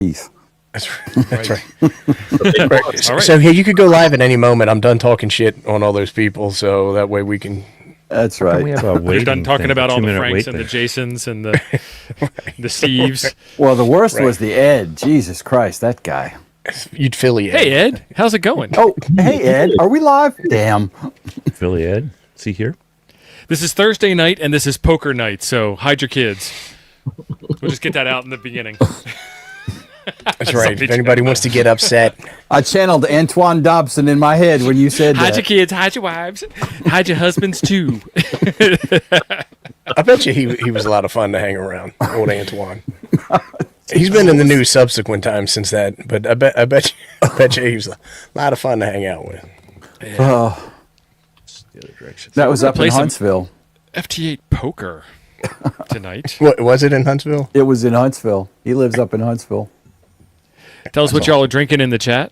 Keith. That's right. All right. So here you could go live at any moment. I'm done talking shit on all those people, so that way we can. That's We right. have a You're waiting done talking thing, about a all the 2-minute Franks wait and the there. Jasons and the Steves. Well, the worst Right. was the Ed. Jesus Christ, that guy. You'd Philly. Hey, Ed. How's it going? Oh, hey, Ed. Are we live? Damn. Philly Ed, see here. This is Thursday night, and this is poker night, so hide your kids. We'll just get that out in the beginning. That's right. If anybody wants to get upset, I channeled Antoine Dobson in my head when you said Hide your that. kids, hide your wives, hide your husbands, too. I bet you he was a lot of fun to hang around. Old Antoine. He's been in the news subsequent times since that, but I bet you he was a lot of fun to hang out with. Oh, The other direction. that was up play in some- Huntsville. FT8 poker tonight. What was it in Huntsville? It was in Huntsville. He lives up in Huntsville. Tell us what y'all are drinking in the chat.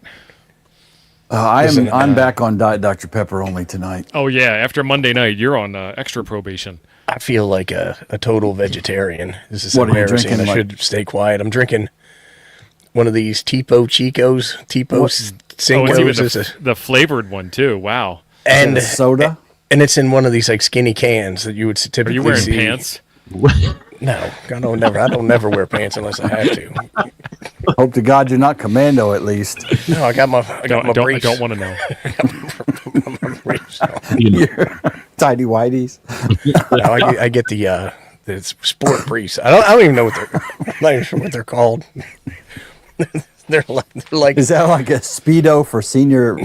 Listen, I'm back on Diet Dr. Pepper only tonight. Oh, yeah. After Monday night, you're on extra probation. I feel like a total vegetarian. This is What are you embarrassing. drinking, I should stay quiet. I'm drinking one of these Tipo Chicos, Tipo Oh, it's Cincos. even It's a- the flavored one, too. Wow. and Is that a soda? and it's in one of these like skinny cans that you would Are typically you wearing see. pants? No, I don't never wear pants unless I have to. Hope to God you're not commando at least. No, I got my I briefs. don't want to know. briefs. Tidy whities. No, I get the sport briefs. I don't even know what they're. I'm not even sure what they're called. they're like Is that like a Speedo for senior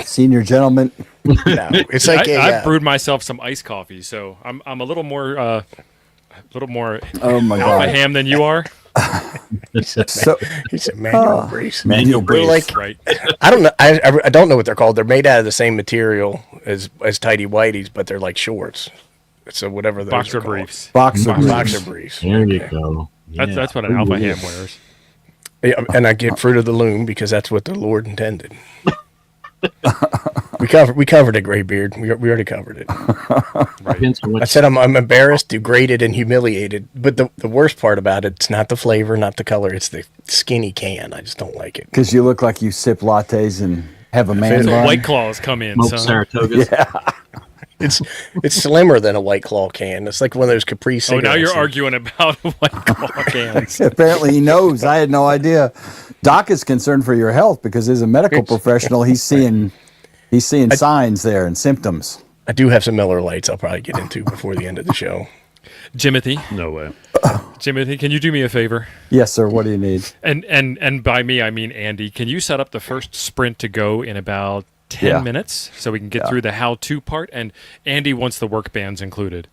gentlemen? no, it's like I brewed myself some iced coffee, so I'm a little more Oh my alpha God. ham than you are. So, he said manual briefs. manual They're briefs. like Right. I don't know. I don't know what they're called. They're made out of the same material as tidy whities, but they're like shorts. So whatever those Boxer are called. briefs. Boxer briefs. Boxer briefs. There you go. That's what an alpha ham wears. Yeah, and I get fruit of the loom because that's what the Lord intended. we covered it, Graybeard. We already covered it. Depends on I what said I'm embarrassed, degraded, and humiliated. But the worst part about it's not the flavor, not the color. It's the skinny can. I just don't like it. Because you look like you sip lattes and have a man So bun. White Claws come in, smoked son. Saratogas. It's slimmer than a White Claw can. It's like one of those Capri Oh, cigarettes. now you're arguing about White Claw cans. Apparently he knows. I had no idea. Doc is concerned for your health because as a medical professional, he's seeing signs there and symptoms. I do have some Miller Lights I'll probably get into before the end of the show. Jimothy, No way. Jimothy, can you do me a favor? Yes, sir. What do you need? And by me, I mean Andy. Can you set up the first sprint to go in about 10 Yeah. minutes so we can get through the how-to part? And Andy wants the work bands included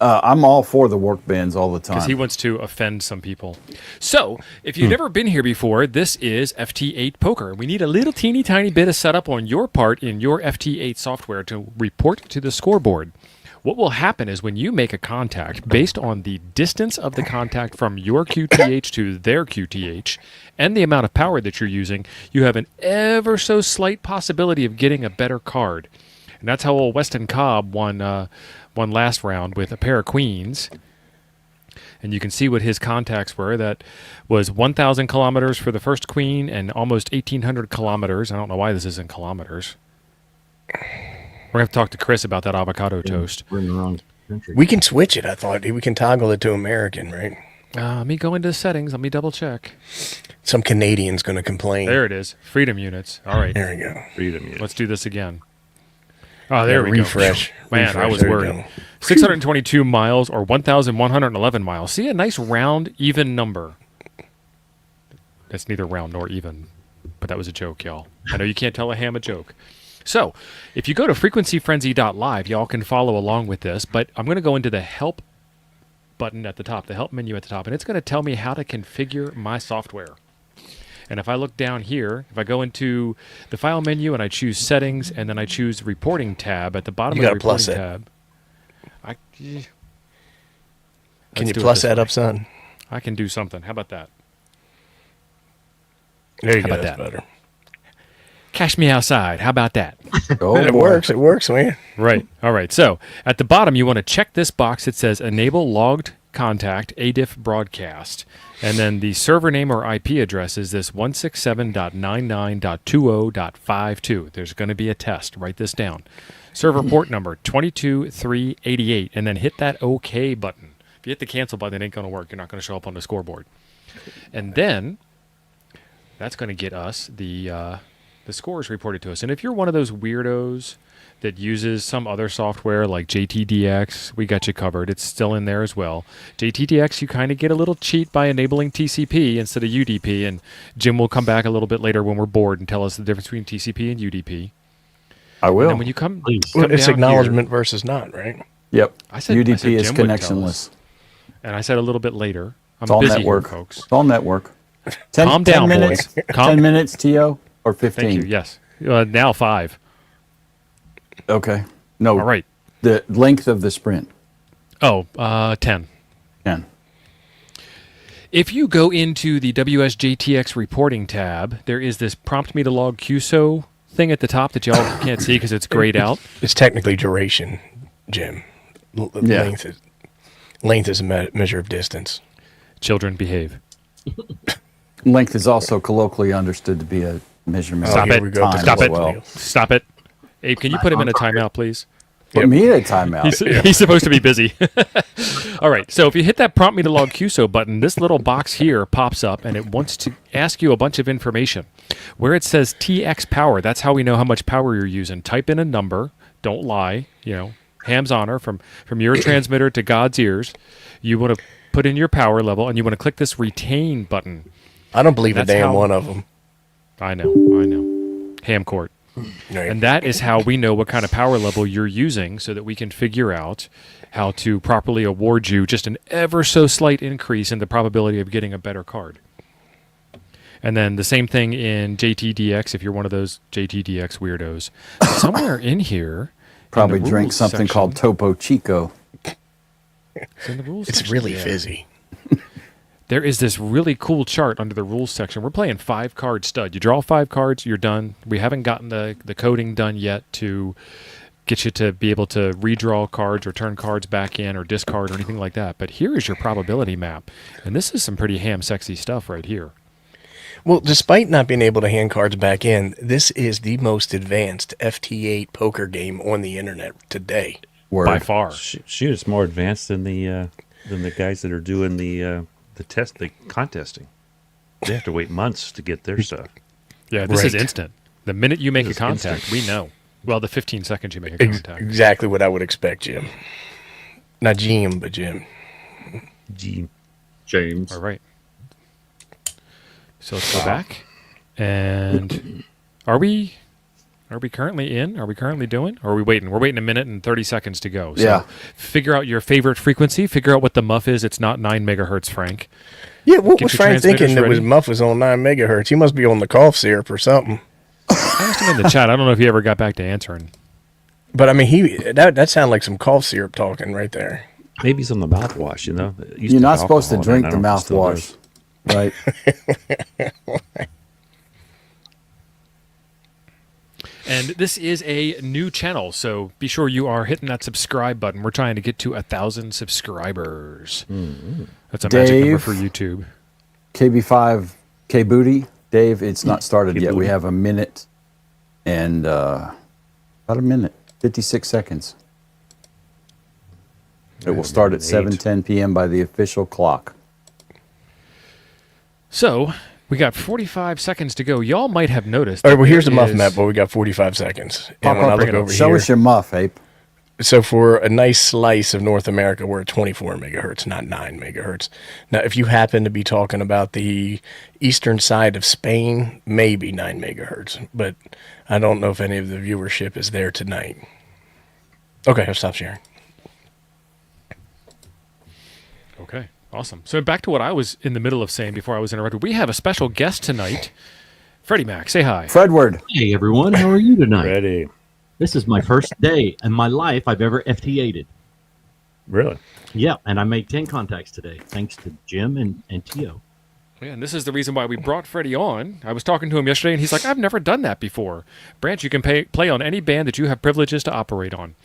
I'm all for the work bands all the because he time. wants to offend some people. So, if you've never been here before, this is FT8 Poker. We need a little teeny tiny bit of setup on your part in your FT8 software to report to the scoreboard. What will happen is when you make a contact, based on the distance of the contact from your QTH to their QTH and the amount of power that you're using, you have an ever so slight possibility of getting a better card. And that's how old Weston Cobb won last round with a pair of queens. And you can see what his contacts were. That was 1,000 kilometers for the first queen and almost 1,800 kilometers. I don't know why this is in kilometers. We're going to have to talk to Chris about that avocado toast. We're in the wrong country. We can switch it. I thought we can toggle it to American, right? Let me go into the settings. Let me double check. Some Canadian's going to complain. There it is. Freedom units. All right. There we go. Freedom. Yeah. Let's do this again. Oh, there Yeah, we refresh. go. Man, Refresh. I was There you worried. go. 622 miles or 1,111 miles. See, a nice round, even number. That's neither round nor even, but that was a joke, y'all. I know you can't tell a ham a joke. So, if you go to frequencyfrenzy.live, y'all can follow along with this, but I'm going to go into the help button at the top, the help menu at the top, and it's going to tell me how to configure my software. And if I look down here, if I go into the file menu and I choose settings and then I choose reporting tab at the bottom You of the gotta plus reporting it. tab, Can Let's you do it plus this that way. up, son? I can do something. How about that? There you How go. about That's that? better. Cash me outside. How about that? Oh, It boy. works. It works, man. Right. All right. So at the bottom, you want to check this box that says enable logged contact ADIF broadcast. And then the server name or IP address is this 167.99.20.52. There's going to be a test. Write this down. Server port number 22388. And then hit that OK button. If you hit the cancel button, it ain't going to work. You're not going to show up on the scoreboard. And then that's going to get us the scores reported to us. And if you're one of those weirdos that uses some other software like JTDX, we got you covered. It's still in there as well. JTDX, you kind of get a little cheat by enabling TCP instead of UDP, and Jim will come back a little bit later when we're bored and tell us the difference between TCP and UDP. I will. And then when you come, Please. come It's down acknowledgement here, versus not, right? Yep. I said UDP is Jim would tell connectionless. us. And I said a little bit later. I'm It's all busy network, here, folks. It's all network. 10, Calm 10 down, minutes, boys. Calm- 10 minutes, TO, or 15? Thank you. Yes. Now 5. Okay. No. All right. The length of the sprint. Oh, 10. 10. If you go into the WSJTX reporting tab, there is this prompt me to log QSO thing at the top that y'all can't see because it's grayed out. It's technically duration, Jim. Yeah. Length is a measure of distance. Children behave. Length is also colloquially understood to be a measurement Stop of it. We go with the time Stop as it. well. Stop it. Abe, can you put him in a timeout, please? Put me in a timeout. He's supposed to be busy. All right. So if you hit that prompt me to log QSO button, this little box here pops up and it wants to ask you a bunch of information. Where it says TX power, that's how we know how much power you're using. Type in a number. Don't lie. Ham's honor from your transmitter to God's ears. You want to put in your power level and you want to click this retain button. I don't believe That's a damn how- one of them. I know. Ham court. Right. And that is how we know what kind of power level you're using so that we can figure out how to properly award you just an ever so slight increase in the probability of getting a better card. And then the same thing in JTDX if you're one of those JTDX weirdos. Somewhere in here. Probably in the drink rules something section- called Topo Chico. It's in the rules It's section, really yeah. fizzy. There is this really cool chart under the rules section. We're playing 5-card stud. You draw 5 cards, you're done. We haven't gotten the coding done yet to get you to be able to redraw cards or turn cards back in or discard or anything like that. But here is your probability map. And this is some pretty ham sexy stuff right here. Well, despite not being able to hand cards back in, this is the most advanced FT8 poker game on the internet today. Word. By far. Shoot, it's more advanced than the guys that are doing the contesting. They have to wait months to get their stuff. Yeah, this is Right. instant. The minute you make a This is contact, instant. we know. Well, the 15 seconds you make a contact. Exactly what I would expect, Jim. Not Jim, but Jim. Gee, James. All right. So let's go back. And are we currently in? Are we currently doing? Or are we waiting? We're waiting a minute and 30 seconds to go. So Yeah. figure out your favorite frequency. Figure out what the muff is. It's not 9 megahertz, Frank. Yeah, what Get was your Frank thinking transmitters that was ready. Muff was on 9 megahertz? He must be on the cough syrup or something. I asked him in the chat. I don't know if he ever got back to answering. But I mean, that sounded like some cough syrup talking right there. maybe it's on the mouthwash. It used You're to not have supposed to alcohol in it. drink I the don't know if it still mouthwash, right? And this is a new channel, so be sure you are hitting that subscribe button. We're trying to get to 1,000 subscribers. That's a magic number Dave. for YouTube. KB5 K Booty. Dave, it's not started yet. We K-Booty. have a minute and about a minute, 56 seconds. It will start at 7:10 p.m. by the official clock. So we got 45 seconds to go. Y'all might have noticed. All right, well, that here's the there muff is- map, but we got 45 seconds. Pop And when I up, look bring it up. over Show here, us your muff, Ape. so for a nice slice of North America, we're at 24 megahertz, not 9 megahertz. Now, if you happen to be talking about the eastern side of Spain, maybe 9 megahertz, but I don't know if any of the viewership is there tonight. Okay, I'll stop sharing. Okay, awesome. So back to what I was in the middle of saying before I was interrupted. We have a special guest tonight. Freddie Mac, say hi. Fredward. Hey everyone, how are you tonight? Ready? This is my first day in my life I've ever FT8'd. Really? Yeah, and I made 10 contacts today, thanks to Jim and Tio. Yeah, and this is the reason why we brought Freddie on. I was talking to him yesterday, and he's like, I've never done that before. Branch, you can play on any band that you have privileges to operate on.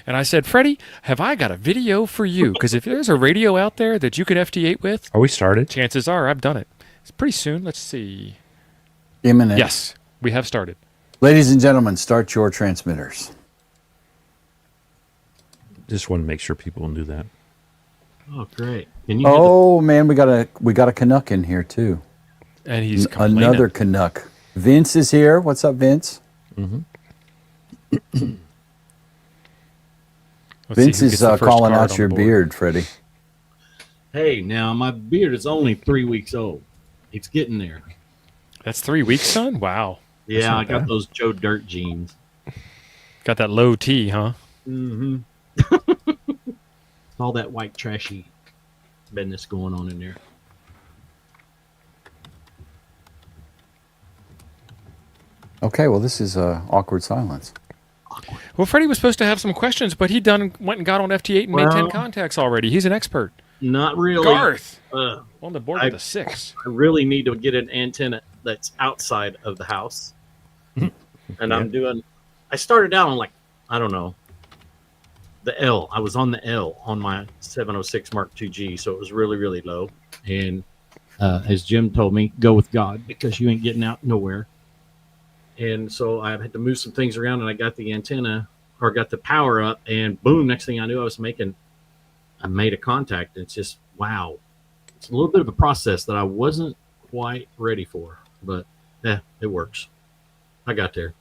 And I said, Freddie, have I got a video for you? Because if there's a radio out there that you could FT8 with, Are we started? chances are I've done it. It's pretty soon. Let's see. Imminent. Yes, we have started. Ladies and gentlemen, start your transmitters. Just want to make sure people knew that. Oh, great. Can you Oh man, we got a Canuck in here too. And he's complaining. Another Canuck. Vince is here. What's up, Vince? Let's Vince see who is gets the first calling card out on your the board. beard, Freddie. Hey, now my beard is only 3 weeks old. It's getting there. That's 3 weeks, son? Wow. Yeah, I got bad. those Joe Dirt jeans. Got that low T, huh? Mm-hmm. All that white trashy business going on in there. Okay, well this is awkward silence. Well, Freddie was supposed to have some questions, but he went and got on FT8 and made 10 Well- contacts already. He's an expert. Not really. Garth Uh, on the board I- with a 6. I really need to get an antenna that's outside of the house. And I started out on like, I don't know, the L. I was on the L on my 706 Mark II-G, so it was really, really low. And as Jim told me, go with God because you ain't getting out nowhere. And so I had to move some things around, and I got the antenna or got the power up, and boom, next thing I knew, I made a contact. It's just, wow. It's a little bit of a process that I wasn't quite ready for, but yeah, it works. I got there.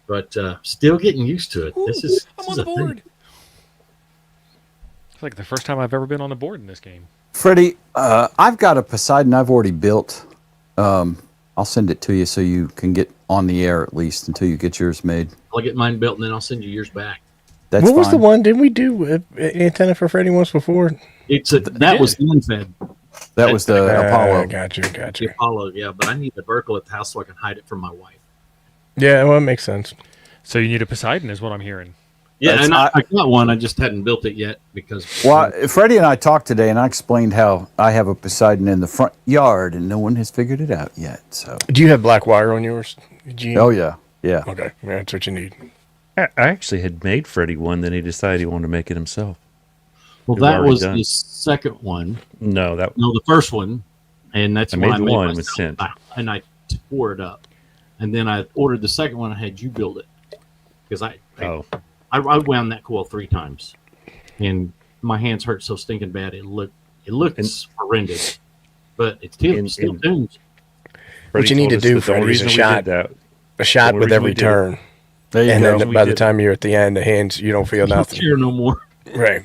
But still getting used to it. This is I'm this on is the a thing. board. It's like the first time I've ever been on the board in this game. Freddie, I've got a Poseidon I've already built. I'll send it to you so you can get on the air at least until you get yours made. I'll get mine built, and then I'll send you yours back. That's What was fine. the one? Didn't we do antenna for Freddie once before? That was the unfed, That was the Apollo. Got you. the Apollo, yeah. But I need the vertical at the house so I can hide it from my wife. Yeah, well, it makes sense. So you need a Poseidon is what I'm hearing. Yeah, That's and not- I got one. I just hadn't built it yet because Well, Freddie and I talked today, and I explained how I have a Poseidon in the front yard, and no one has figured it out yet. So, Do you have black wire on yours, Gene? oh yeah, yeah. Okay, yeah, that's what you need. I actually had made Freddie one, then he decided he wanted to make it himself. well, We've that already was done. the second one. No, that No, the first one, and that's I when made I the made one myself, with scent. and I tore it up, and then I ordered the second one. I had you build it because I wound that coil 3 times, and my hands hurt so stinking bad. It looks horrendous, but it's still tunes. What you need to do, Freddie, is a shot. A shot The with every reason we did it- turn, There you and go. then by the time you're at the end, the hands you don't feel Don't nothing. cheer no more. Right.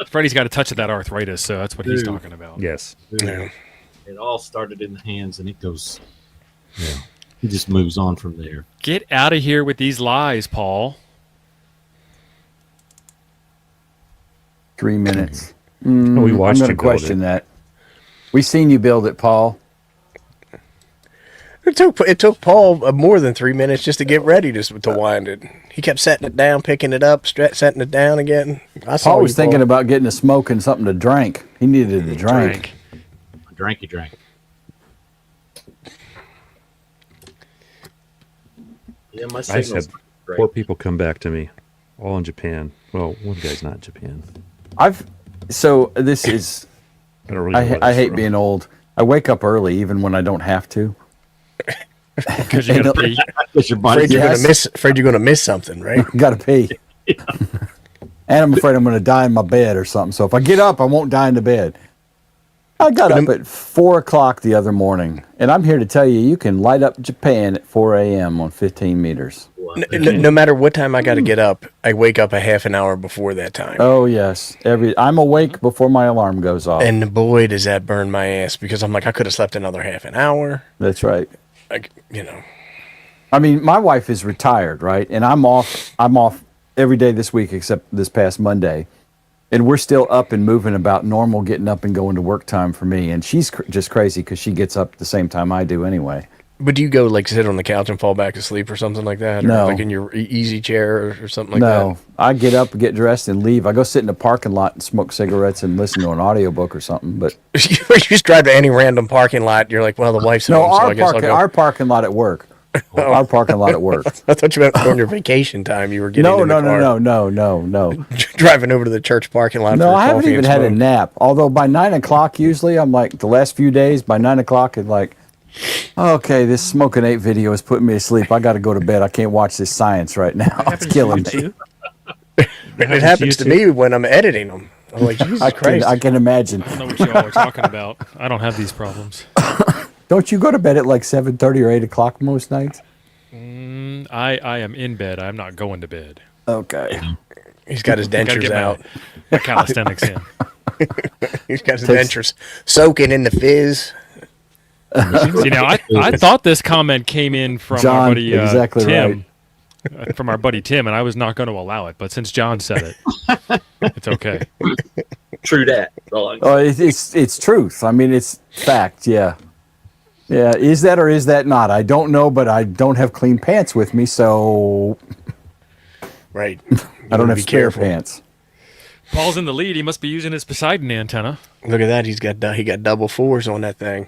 Freddie's got a touch of that arthritis, so that's what he's Dude. talking about. Yes. Yeah. It all started in the hands, and it goes. Yeah, it just moves on from there. Get out of here with these lies, Paul. 3 minutes. We I'm watched going you to build question it. that. We seen you build it, Paul. It took Paul more than 3 minutes just to get ready to wind it. He kept setting it down, picking it up, setting it down again. I saw Paul was you, thinking about getting a smoke and something to drink. He needed a drink. Drank. I drank. Yeah, my I just signal's had great. 4 people come back to me, all in Japan. Well, one guy's not in Japan. So this is. I don't really know where I that's hate from. being old. I wake up early even when I don't have to. Because you got to pee. Because your body. Afraid you're gonna miss something, right? Got to pee. And I'm afraid I'm going to die in my bed or something. So if I get up, I won't die in the bed. I got up at 4 o'clock the other morning, and I'm here to tell you, you can light up Japan at 4 a.m. on 15 meters. No matter what time I got to get up, I wake up a half an hour before that time. Oh yes, I'm awake before my alarm goes off. And boy, does that burn my ass because I'm like, I could have slept another half an hour. That's right. Like, I mean, my wife is retired, right? And I'm off every day this week except this past Monday. And we're still up and moving about normal getting up and going to work time for me. And she's just crazy because she gets up at the same time I do anyway. But do you go like sit on the couch and fall back asleep or something like that? Or No. like in your easy chair or something like that? No, I get up, get dressed, and leave. I go sit in the parking lot and smoke cigarettes and listen to an audiobook or something. But You just drive to any random parking lot. You're like, well, the wife's no, home, so I guess I'll go. our parking lot at work. Our parking lot at work. I thought you meant on your vacation time. You were getting No, in the car, no. driving over to the church parking lot. No, for I haven't coffee even and had a smoke. nap. Although by 9 o'clock, usually I'm like the last few days. By 9 o'clock, it's like, okay, this Smoking 8 video is putting me to sleep. I got to go to bed. I can't watch this science right now. It's killing me. It happens to me when I'm editing them. I'm like, Jesus Christ. I can imagine. I don't know what you all are talking about. I don't have these problems. Don't you go to bed at like 7:30 or 8 o'clock most nights? I am in bed. I'm not going to bed. Okay. He's got his Gotta dentures get out. my calisthenics in. He's got his dentures soaking in the fizz. See, now I thought this comment came in from our John, buddy exactly Tim, from our buddy Tim, and I was not going to allow it. But since John said it, it's okay. True that. Dog. Oh, it's truth. I mean, it's fact. Yeah. Yeah. Is that or is that not? I don't know, but I don't have clean pants with me, so Right. I don't have be spare careful. pants. Paul's in the lead. He must be using his Poseidon antenna. Look at that. He got double fours on that thing.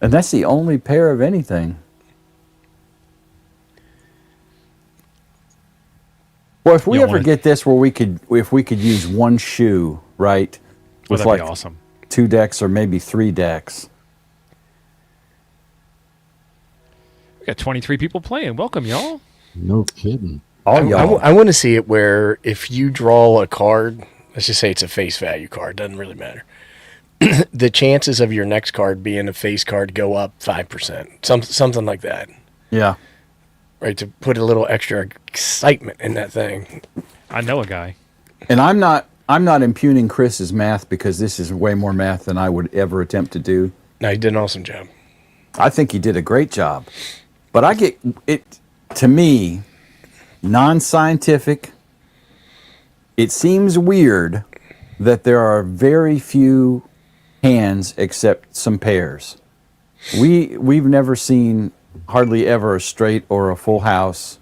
And that's the only pair of anything. Well, if we You don't ever wanna- get this where if we could use one shoe, right? Well, With that'd like be awesome. 2 decks or maybe 3 decks. We got 23 people playing. Welcome, y'all. No kidding. All y'all. I want to see it where if you draw a card, let's just say it's a face value card, doesn't really matter. The chances of your next card being a face card go up 5%, something like that, Yeah. right? To put a little extra excitement in that thing. I know a guy. And I'm not impugning Chris's math because this is way more math than I would ever attempt to do. No, he did an awesome job. I think he did a great job. But I get it, to me, non-scientific. It seems weird that there are very few hands except some pairs. We've never seen hardly ever a straight or a full house.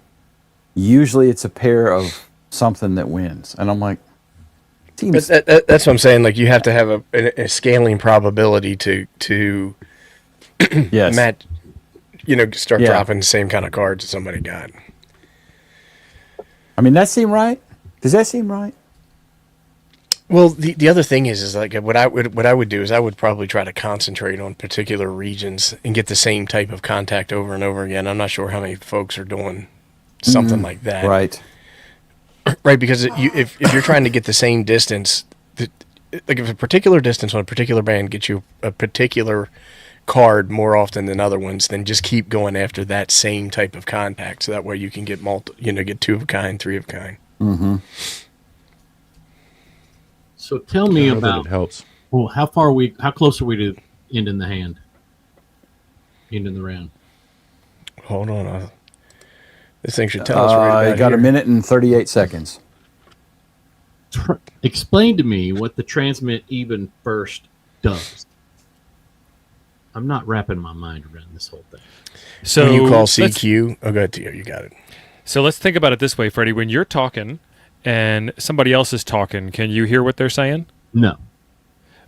Usually it's a pair of something that wins. And I'm like, seems That's what I'm saying. Like you have to have a scaling probability to yes. match. Start Yeah. dropping the same kind of cards that somebody got. I mean, that seem right? Does that seem right? Well, the other thing is like what I would do is I would probably try to concentrate on particular regions and get the same type of contact over and over again. I'm not sure how many folks are doing something like that, Right. Right? Because if you're trying to get the same distance, like if a particular distance on a particular band gets you a particular card more often than other ones, then just keep going after that same type of contact, so that way you can get get 2 of a kind, 3 of a kind. Mm-hmm. So tell me I know that about it helps. well, how close are we to ending the hand? Ending the round. Hold on, this thing should tell us right You about got here. a minute and 38 seconds. Explain to me what the transmit even first does. I'm not wrapping my mind around this whole thing. So When you call let's- CQ, go ahead, Tio, you got it. So let's think about it this way, Freddie. When you're talking and somebody else is talking, can you hear what they're saying? No.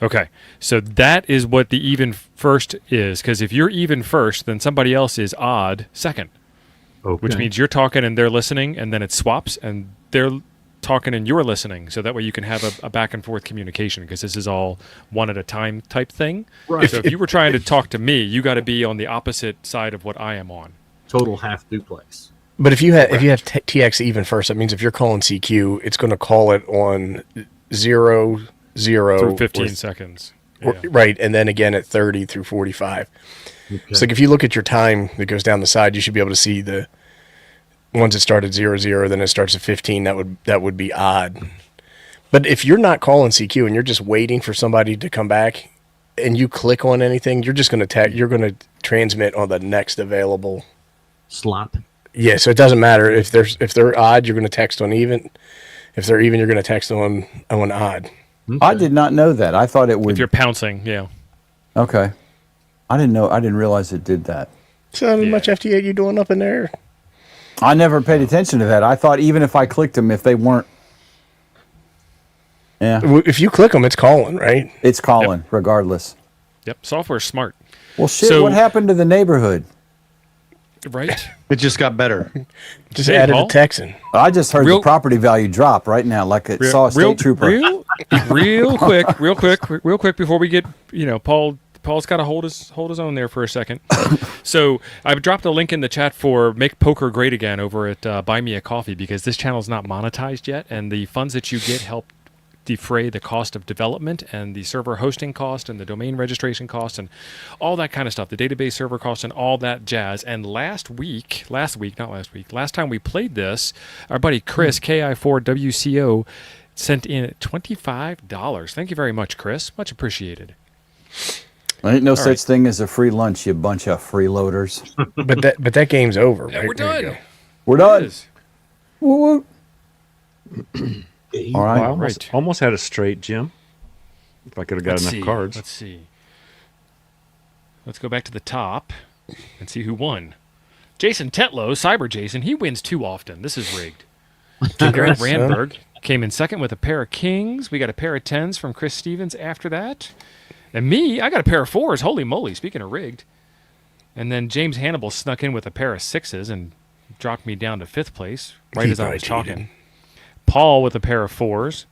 Okay. So that is what the even first is. Because if you're even first, then somebody else is odd second, Okay. which means you're talking and they're listening, and then it swaps and they're talking and you're listening. So that way you can have a back and forth communication, because this is all one at a time type thing. Right. So if you were trying to talk to me, you got to be on the opposite side of what I am on. Total half duplex. But if you have TX even first, that means if you're calling CQ, it's going to call it on 0, 0 Through 15 or- seconds. or- Yeah. right, and then again at 30 through 45. Okay. So like if you look at your time that goes down the side, you should be able to see the ones that start at 0, 0, then it starts at 15. That would be odd. But if you're not calling CQ and you're just waiting for somebody to come back, and you click on anything, you're just going to you're going to transmit on the next available. Slot. Yeah, so it doesn't matter if they're odd, you're going to text on even. If they're even, you're going to text on odd. I did not know that. I thought it If would. you're pouncing, yeah. Okay. I didn't know. I didn't realize it did that. So how much FT8 you doing up in there? I never paid attention to that. I thought even if I clicked them, if they weren't. Yeah. If you click them, it's calling, right? It's calling regardless. Yep. Software's smart. Well, shit, So- what happened to the neighborhood? Right? It just got better. Just Hey, added Paul? a Texan. I just heard Real- the property value drop right now, like it saw a state trooper. Real quick before we get, Paul's got to hold his own there for a second. So I dropped a link in the chat for Make Poker Great Again over at Buy Me a Coffee, because this channel's not monetized yet, and the funds that you get help defray the cost of development and the server hosting cost and the domain registration cost and all that kind of stuff, the database server cost and all that jazz. And last time we played this, our buddy Chris, KI4WCO, sent in $25. Thank you very much, Chris. Much appreciated. There ain't no such right. thing as a free lunch, you bunch of freeloaders. But that game's over. Yeah, right? we're There you done. go. We're It done. is. Woo woo. All right. Well, I right. almost had a straight, Jim. If I could have got enough cards. Let's see. Let's go back to the top and see who won. Jason Tetlow, Cyber Jason, he wins too often. This is rigged. Garrett Congrats, son. Randberg came in second with a pair of kings. We got a pair of tens from Chris Stevens after that. And me, I got a pair of fours. Holy moly, speaking of rigged. And then James Hannibal snuck in with a pair of sixes and dropped me down to fifth place right He as I probably was talking. cheated. Paul with a pair of fours.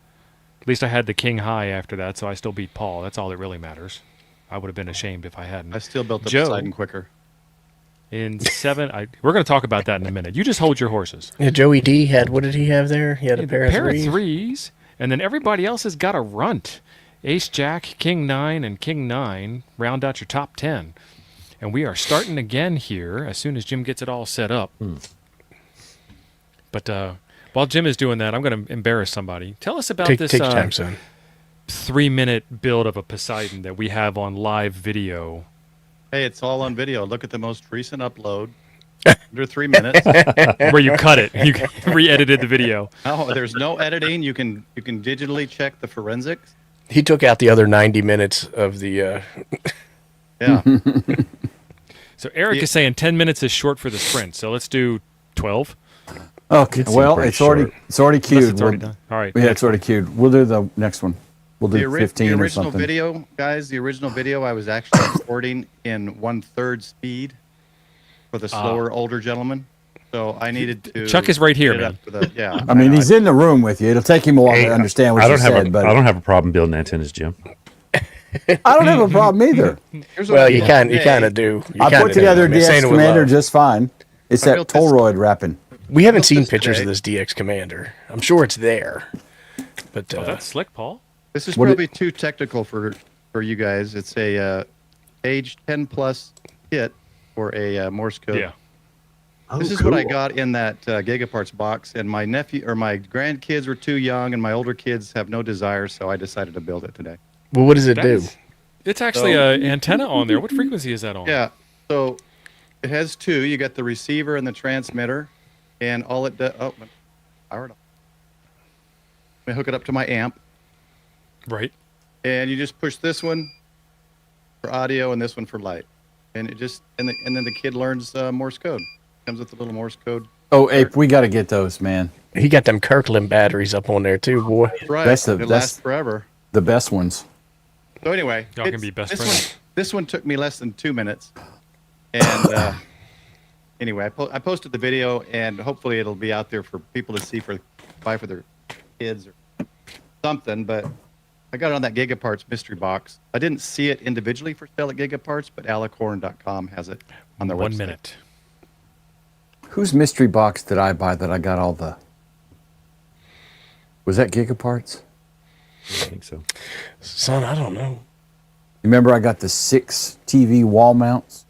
At least I had the king high after that, so I still beat Paul. That's all that really matters. I would have been ashamed if I hadn't. I still built up Joe. Poseidon quicker. In seven, we're going to talk about that in a minute. You just hold your horses. Yeah, Joey D had, what did he have there? He had a pair of threes. Threes, and then everybody else has got a runt. Ace, Jack, King 9, and King 9 round out your top 10. And we are starting again here as soon as Jim gets it all set up. But while Jim is doing that, I'm going to embarrass somebody. Tell us about Take this your time, son. 3-minute build of a Poseidon that we have on live video. Hey, it's all on video. Look at the most recent upload. Under 3 minutes. Where you cut it. You re-edited the video. No, there's no editing. You can digitally check the forensics. He took out the other 90 minutes of the. Yeah. So Eric is saying 10 minutes is short for the sprint. So let's do 12. Okay. It seemed Well, pretty it's already short. it's already Unless queued. it's already done. All right. Yeah, it's already queued. We'll do the next one. We'll do The 15 or original something. video, guys, the original video I was actually recording in 1/3 speed for the slower older gentleman. So I needed to. Chuck is right here, get it man. up for the- yeah. I mean, he's in the room with you. It'll take him a while Hey, to understand what I you don't have said, a, but I don't have a problem building antennas, Jim. I don't have a problem either. Here's Well, what you I kind did of do. You I kinda put together do. I'm saying DX it with Commander love. just fine. It's I that built this- Toroid wrapping. We haven't built seen this pictures today. of this DX Commander. I'm sure it's there. But Oh, that's slick, Paul. This is What probably too technical for you guys. It's a age 10 plus kit for a Morse code. Yeah. Oh, This is what I cool. got in that Gigaparts box, and my nephew or my grandkids were too young, and my older kids have no desire, so I decided to build it today. well, what does it That do? is- It's actually an antenna on there. What frequency is that on? Yeah, so it has two. You got the receiver and the transmitter, and all it does. Oh, power it up. Let me hook it up to my amp, Right. and you just push this one for audio and this one for light, and it just and then the kid learns Morse code. Comes with a little Morse code. Oh, Ape, we got to get those, man. He got them Kirkland batteries up on there too, boy. Right, That's it lasts forever. The best ones. So anyway, Y'all can be best this friends. This one took me less than 2 minutes, and anyway, I posted the video, and hopefully it'll be out there for people to see buy for their kids or something. But I got it on that Gigaparts mystery box. I didn't see it individually for sale at Gigaparts, but alicorn.com has it on their 1 website. minute. Whose mystery box did I buy that I got all the... Was that Gigaparts? I think so. Son, I don't know. Remember I got the 6 TV wall mounts?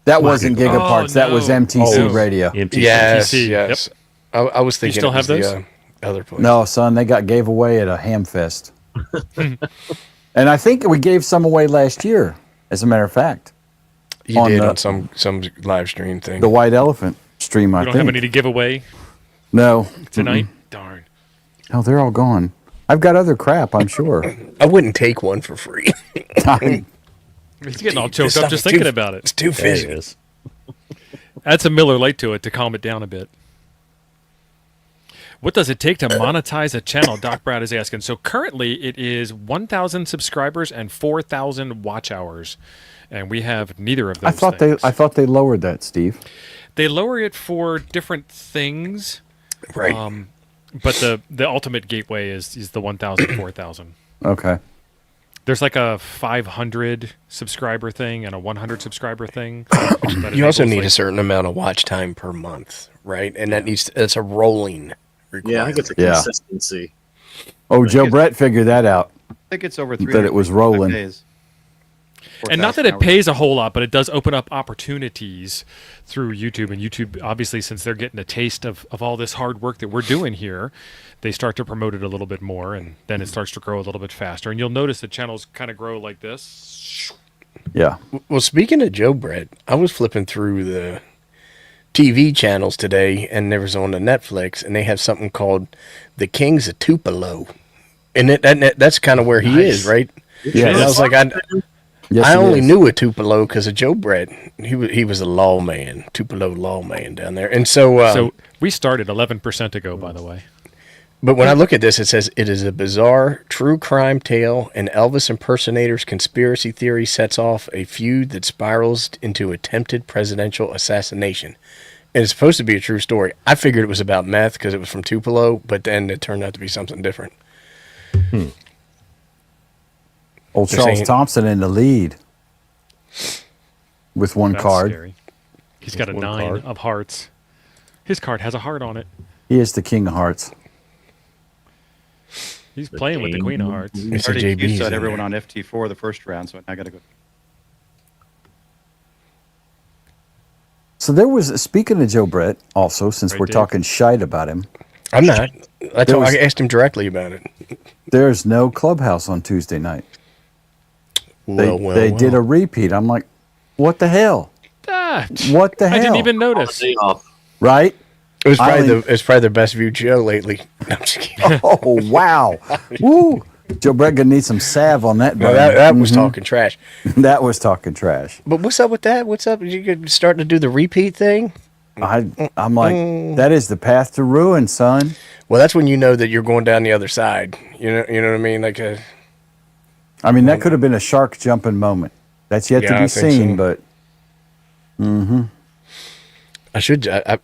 That wasn't Gigaparts. That was no. MTC Oh. radio. MTC. Yes, MTC, yes. I was thinking still it was have the other place. No, son, they got gave away at a ham fest. And I think we gave some away last year, as a matter of fact. you on did the- on some live stream thing. The White Elephant stream, I You don't think. have any to give away No. tonight? Darn. Oh, they're all gone. I've got other crap, I'm sure. I wouldn't take one for free. He's getting all This choked up stuff just is thinking too- about It's it. too There it fizzy. is. Add some Miller Lite to it to calm it down a bit. What does it take to monetize a channel? Doc Brad is asking. So currently it is 1,000 subscribers and 4,000 watch hours, and we have neither of those. I thought they lowered that, Steve. They lower it for different things, Right. but the ultimate gateway is the 1,000, 4,000. Okay. There's like a 500 subscriber thing and a 100 subscriber thing. You also need a certain amount of watch time per month, right? And that's a rolling requirement. Yeah, I think it's a Yeah. consistency. Oh, Joe Brett figured that out. I think it's over That it was rolling. days. And not that 4,000 it hours. pays a whole lot, but it does open up opportunities through YouTube. And YouTube, obviously, since they're getting a taste of all this hard work that we're doing here, they start to promote it a little bit more, and then it starts to grow a little bit faster. And you'll notice the channels kind of grow like this. Yeah. Well, speaking of Joe Brett, I was flipping through the TV channels today, and there was on the Netflix, and they have something called The Kings of Tupelo. And that's kind of where he is, right? Yeah. And I was like, Yes, I it only is. knew a Tupelo because of Joe Brett. He was a lawman, Tupelo lawman down there. And so, So we started 11% ago, by the way. but when I look at this, it says it is a bizarre true crime tale. An Elvis impersonator's conspiracy theory sets off a feud that spirals into attempted presidential assassination. And it's supposed to be a true story. I figured it was about meth because it was from Tupelo, but then it turned out to be something different. Old They're Charles saying- Thompson in the lead with one That's card. scary. He's got a one 9 card. of hearts. His card has a heart on it. He is the king of hearts. He's playing with the Queen of Hearts. It's a Already JB's used in everyone there. on FT4 the first round, so I got to go. So there was, speaking of Joe Brett, also, since Right, we're Dave? talking shite about him, I'm not. There was- I asked him directly about it. there's no clubhouse on Tuesday night. They, Well, they did a repeat. I'm like, what the hell? Ah, What the hell? I didn't even notice. Day off. Right? It was I probably only- it's probably their best viewed show lately. No, I'm just kidding. Oh, wow. Woo. Joe Brett gonna need some salve on that. Well, burn. that was talking trash. That was talking trash. But what's up with that? What's up? You starting to do the repeat thing? I'm like, that is the path to ruin, son. Well, that's when you know that you're going down the other side. You know what I mean? Like I mean, that could have been a shark jumping moment. That's yet Yeah, to I be think seen, so. but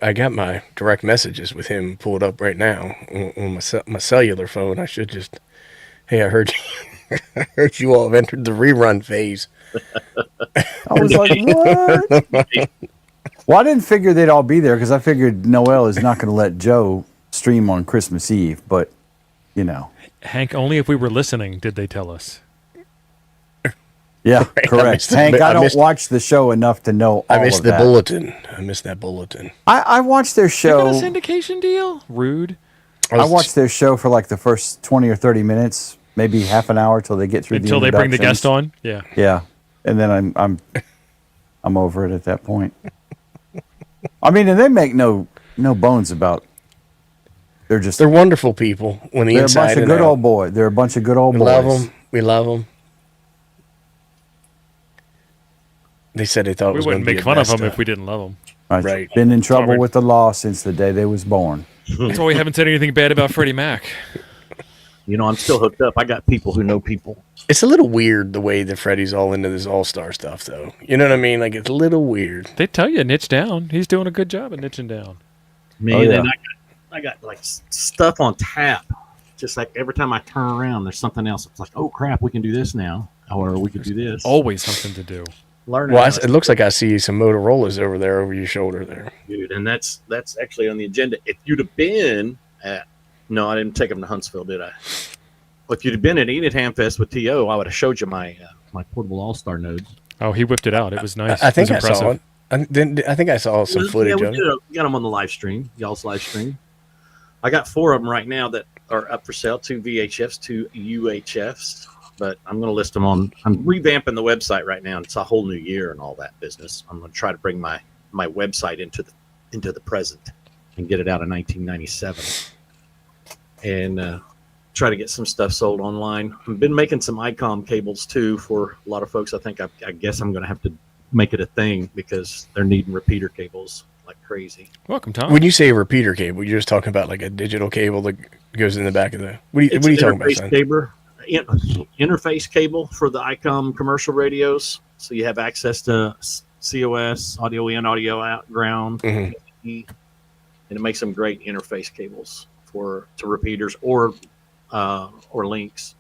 I got my direct messages with him pulled up right now on my cellular phone. I should just, hey, I heard you, I heard you all have entered the rerun phase. I was like, what? Well, I didn't figure they'd all be there because I figured Noel is not going to let Joe stream on Christmas Eve, but, you know. Hank, only if we were listening did they tell us. Yeah, I correct. missed it. Hank, I I don't missed- watch the show enough to know all I missed of the that. bulletin. I missed that bulletin. I watched their You got show. a syndication deal? Rude. I watched their show for like the first 20 or 30 minutes, maybe half an hour till they get through Until the they bring the guest introductions. on? Yeah. Yeah, and then I'm over it at that point. I mean, and they make no bones about. They're wonderful people when the They're a inside bunch of and good out. old boy. They're a bunch of good old We boys. love them. We love them. They said they thought it We was going wouldn't to be make a fun of messed them up. if we didn't love them. Right. Been in trouble Robert. with the law since the day they was born. That's why we haven't said anything bad about Freddie Mac. You know, I'm still hooked up. I got people who know people. It's a little weird the way that Freddie's all into this all-star stuff, though. You know what I mean? Like, it's a little weird. They tell you niche down. He's doing a good job at niching down. Man, Oh, yeah. and I got like stuff on tap. Just like every time I turn around, there's something else. It's like, oh crap, we can do this now, or we could do this. Always something to do. Learning, Well, how it looks like I see some Motorola's over there over your shoulder there. dude, and that's actually on the agenda. If you'd have been at, no, I didn't take them to Huntsville, did I? Well, if you'd have been at Enid Hamfest with To, I would have showed you my my portable All Star nodes. Oh, he whipped it out. It was nice. I think it I was impressive. saw it. I think I saw some footage yeah, of we it. got them on the live stream, y'all's live stream. I got 4 of them right now that are up for sale: 2 VHFs, 2 UHFs. But I'm going to list them on. I'm revamping the website right now. It's a whole new year and all that business. I'm going to try to bring my website into the present and get it out in 1997, and try to get some stuff sold online. I've been making some ICOM cables too for a lot of folks. I guess I'm going to have to make it a thing because they're needing repeater cables like crazy. Welcome, Tom. When you say a repeater cable, you're just talking about like a digital cable that goes in the back of the. What are you talking about, Interface son? cable, interface cable for the ICOM commercial radios, so you have access to COS, audio in, audio out, ground, Mhm. and it makes them great interface cables to repeaters or links.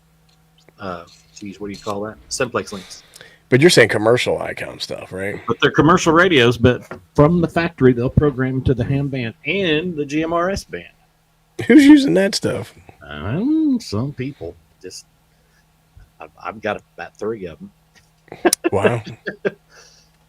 Geez, what do you call that? Simplex links. But you're saying commercial ICOM stuff, right? But they're commercial radios, but from the factory, they'll program them to the ham band and the GMRS band. Who's using that stuff? Some people. I've got about 3 of them. Wow.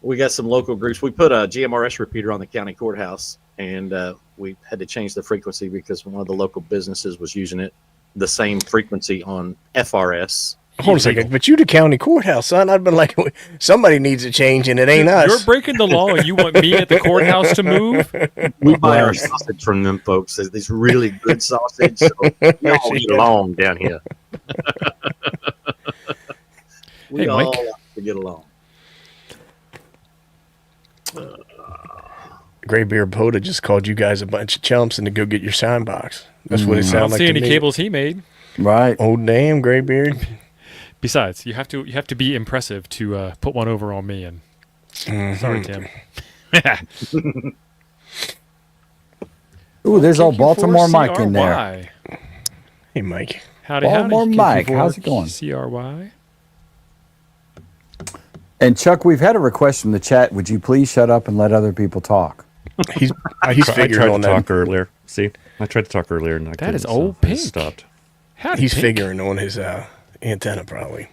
We got some local groups. We put a GMRS repeater on the county courthouse, and we had to change the frequency because one of the local businesses was using it the same frequency on FRS. Hold on a second. But you the county courthouse, son. I've been like, somebody needs a change, and it ain't us. You're breaking the law, and you want me at the courthouse to move? We buy our sausage from them folks. It's this really good sausage. So we all get along down here. We Hey, all Mike. like to get along. Graybeard Poda just called you guys a bunch of chumps and to go get your sign box. That's what it I don't sounded like see to any me. cables he made. Right. Oh damn, Graybeard. Besides, you have to be impressive to put one over on me. And sorry, Tim. Ooh, there's old Thank you for Baltimore Mike in there. CRY. Hey, Mike. Howdy, Baltimore howdy. Mike, KQ4 how's it going? CRY. And Chuck, we've had a request from the chat. Would you please shut up and let other people talk? He's I figuring tried on to talk that. earlier. See, I tried to talk earlier, and I couldn't, is so old I just Pink. stopped. Howdy, He's Pink. figuring on his antenna probably.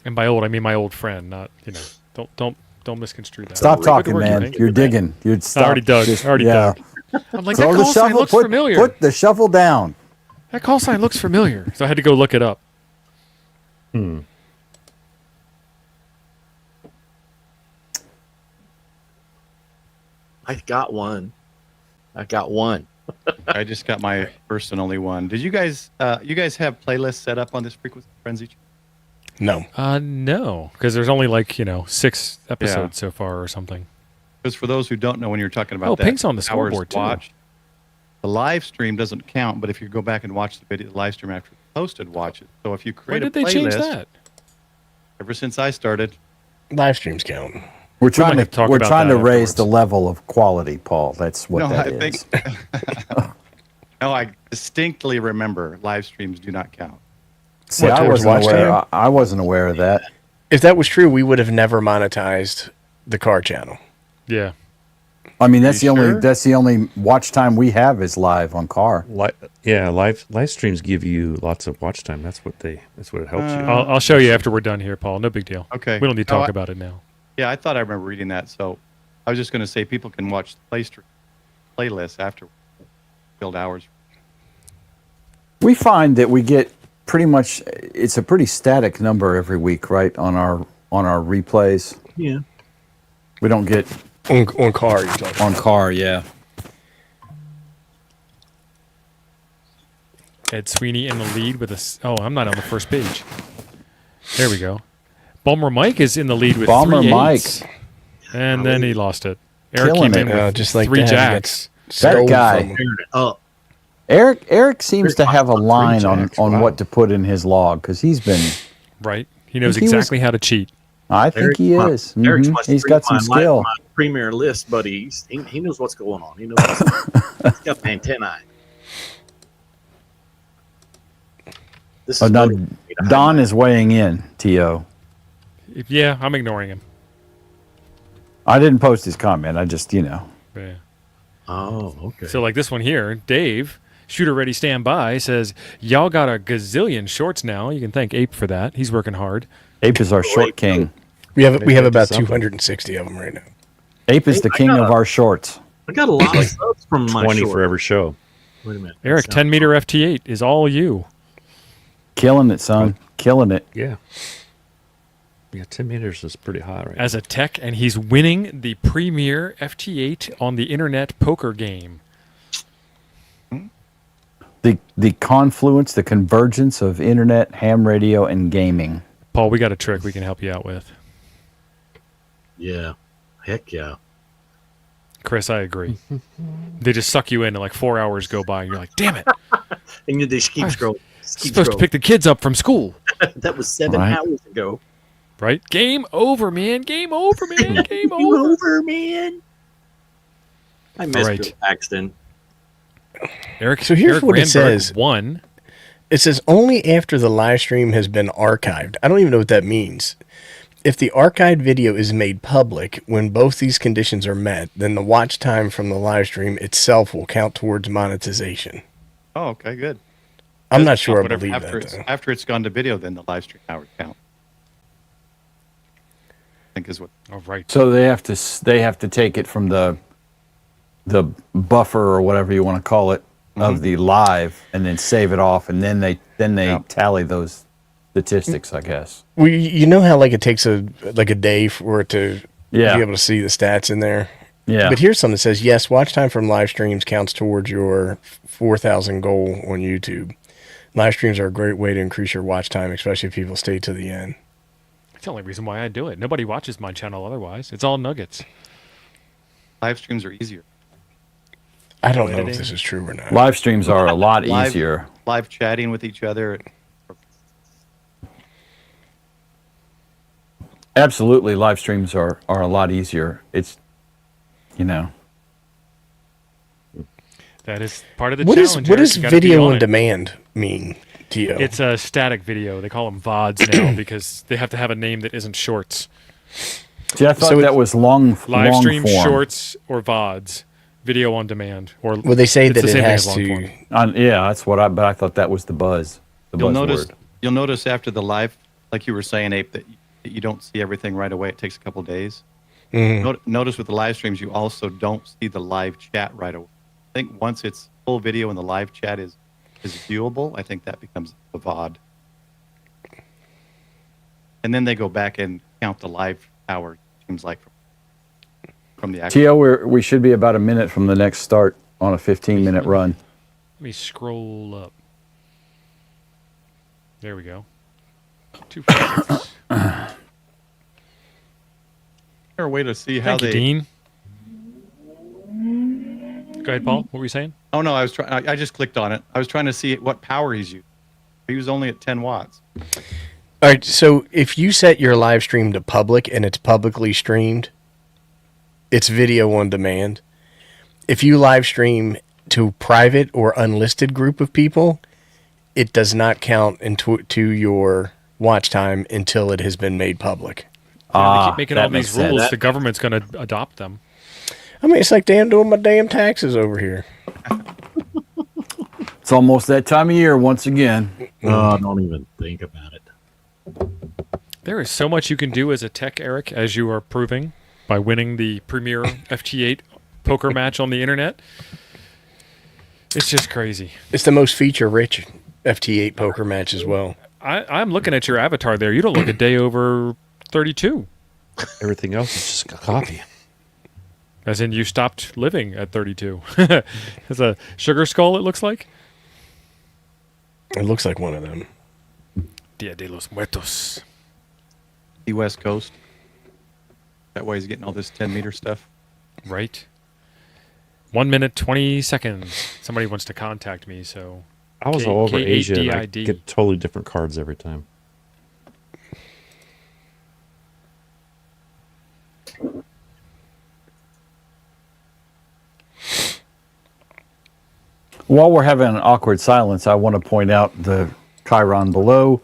And by old, I mean my old friend. Not don't misconstrue that. Stop Good talking, work, man. Pink. You're digging. You're I already dug. Just, I already yeah. dug. I'm like, Throw that the call sign shovel. looks Put, familiar. put the shovel down. That call sign looks familiar. So I had to go look it up. I got one. I just got my first and only one. Did you guys have playlists set up on this Frequency Frenzy? No. No, because there's only 6 episodes so far or something. Because for those who don't know, when you're talking about Oh, that, Pink's on the hours scoreboard, too. watched, the live stream doesn't count, but if you go back and watch the video, the live stream after it's posted, watch it. So if you When create did a they playlist, change that? ever since I started, Live streams count. We're trying might to talk we're about trying to that raise afterwards. the level of quality, Paul. That's what no, that I is. think. No, I distinctly remember live streams do not count. See, What, I towards wasn't watch aware. time? I wasn't aware of that. If that was true, we would have never monetized the car channel. Yeah. I mean, that's you the only sure? that's the only watch time we have is live on car. Live streams give you lots of watch time. That's what it helps you. I'll show you after we're done here, Paul. No big deal. Okay. We don't need to No, talk I- about it now. Yeah, I thought I remember reading that. So I was just going to say people can watch the playlist after build hours. We find that we get pretty much it's a pretty static number every week, right? On our replays. Yeah. We don't get On car, you're talking. on car, yeah. Ed Sweeney in the lead with I'm not on the first page. There we go. Balmer Mike is in the lead with Balmer 3 Mike. eights. And then he lost it. Eric Killing came in it. with Just like 3 that, he jacks. That guy. From him. Up. Eric seems to have a line on jacks, wow. what to put in his log because he's been. Right? He knows He was- exactly how to cheat. I think he is. Eric's Mhm. my He's got some streamline skill. my premier list, but he knows what's going on. He knows he's got antennae. This Oh, is now, motivating me to Don highlight. is weighing in. To Yeah, I'm ignoring him. I didn't post his comment. I just Yeah. Oh, okay. So like this one here, Dave, shooter ready, stand by, says, y'all got a gazillion shorts now. You can thank Ape for that. He's working hard. Ape is our short king. We have about something. 260 of them right now. Ape is the king of our shorts. I got a lot of subs from my 20 short. for every show. Wait a minute. Eric, 10 meter FT8 is all you. Killing it, son. Killing it. Yeah. Yeah, 10 meters is pretty hot right As a tech, and he's winning the premier FT8 on the internet poker game. The confluence, the convergence of internet, ham radio, and gaming. Paul, we got a trick we can help you out with. Yeah. Heck yeah. Chris, I agree. They just suck you in, and like 4 hours go by, and you're like, "Damn it! And you just keep I'm scrolling. I'm Keep supposed to scrolling. pick the kids up from school." That was 7 Right. hours ago. Right? Game over, man. Game over, man. Game over. man. I miss right. Bill Paxton. Eric. So here's Eric what it Randberg says. won. It says only after the live stream has been archived. I don't even know what that means. If the archived video is made public when both these conditions are met, then the watch time from the live stream itself will count towards monetization. Oh, okay, good. I'm not sure I Whatever- believe after that. it's, Though. after it's gone to video, then the live stream hours count. I think is what. Oh, right. So they have to take it from the buffer or whatever you want to call it of the live, and then save it off, and then they tally those statistics, I guess. Well, you know how like it takes a day for it to Yeah. be able to see the stats in there. Yeah. But here's something that says yes, watch time from live streams counts towards your 4,000 goal on YouTube. Live streams are a great way to increase your watch time, especially if people stay to the end. That's the only reason why I do it. Nobody watches my channel otherwise. It's all nuggets. Live streams are easier. I don't know Editing. if this is true or not. Live streams are a lot Live- easier. Live chatting with each other. Absolutely, live streams are a lot easier. It's, That is part of the What challenge. does Eric. You gotta be video on on it. demand mean to you? It's a static video. They call them VODs now because they have to have a name that isn't shorts. See, I thought So that was long Live long stream, form. shorts, or VODs. Video on demand. Or well, they say it's that the it same thing has as long to. form. Yeah, that's what but I thought that was the buzz. The You'll buzzword. notice after the live, like you were saying, Ape, that you don't see everything right away. It takes a couple days. Notice with the live streams, you also don't see the live chat right away. I think once it's full video and the live chat is viewable, I think that becomes a VOD. And then they go back and count the live hour. Seems like from the actual. Tio, we should be about a minute from the next start on a 15-minute run. Let me scroll up. There we go. 246. Is there a way to see how Thank you, they? Dean. Go ahead, Paul. What were you saying? Oh no, I was trying. I just clicked on it. I was trying to see what power he's using. He was only at 10 watts. All right, so if you set your live stream to public and it's publicly streamed, it's video on demand. If you live stream to private or unlisted group of people, it does not count to your watch time until it has been made public. They keep making that all makes these rules. sense. The government's going to adopt them. I mean, it's like damn doing my damn taxes over here. It's almost that time of year once again. Oh, don't even think about it. There is so much you can do as a tech, Eric, as you are proving by winning the premier FT8 poker match on the internet. It's just crazy. It's the most feature-rich FT8 poker match as well. I'm looking at your avatar there. You don't look a day over 32. Everything else is just a copy. As in, you stopped living at 32. It's a sugar skull, it looks like. It looks like one of them. Dia de los Muertos. The West Coast. That way he's getting all this 10-meter stuff. Right. 1 minute, 20 seconds. Somebody wants to contact me, so. I was all over Asia and I K8DID. get totally different cards every time. While we're having an awkward silence, I want to point out the Chiron below.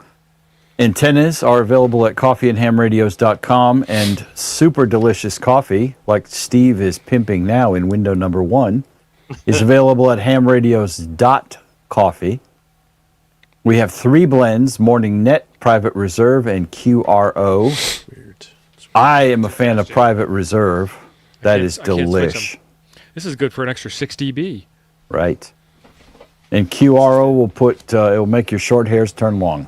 Antennas are available at coffeeandhamradios.com, and super delicious coffee, like Steve is pimping now in window number 1, is available at hamradios.coffee. We have 3 blends: Morning Net, Private Reserve, and QRO. Weird. I am a fan of Private Reserve. That is I can't switch delish. them. This is good for an extra 6 dB. Right. And QRO will it'll make your short hairs turn long.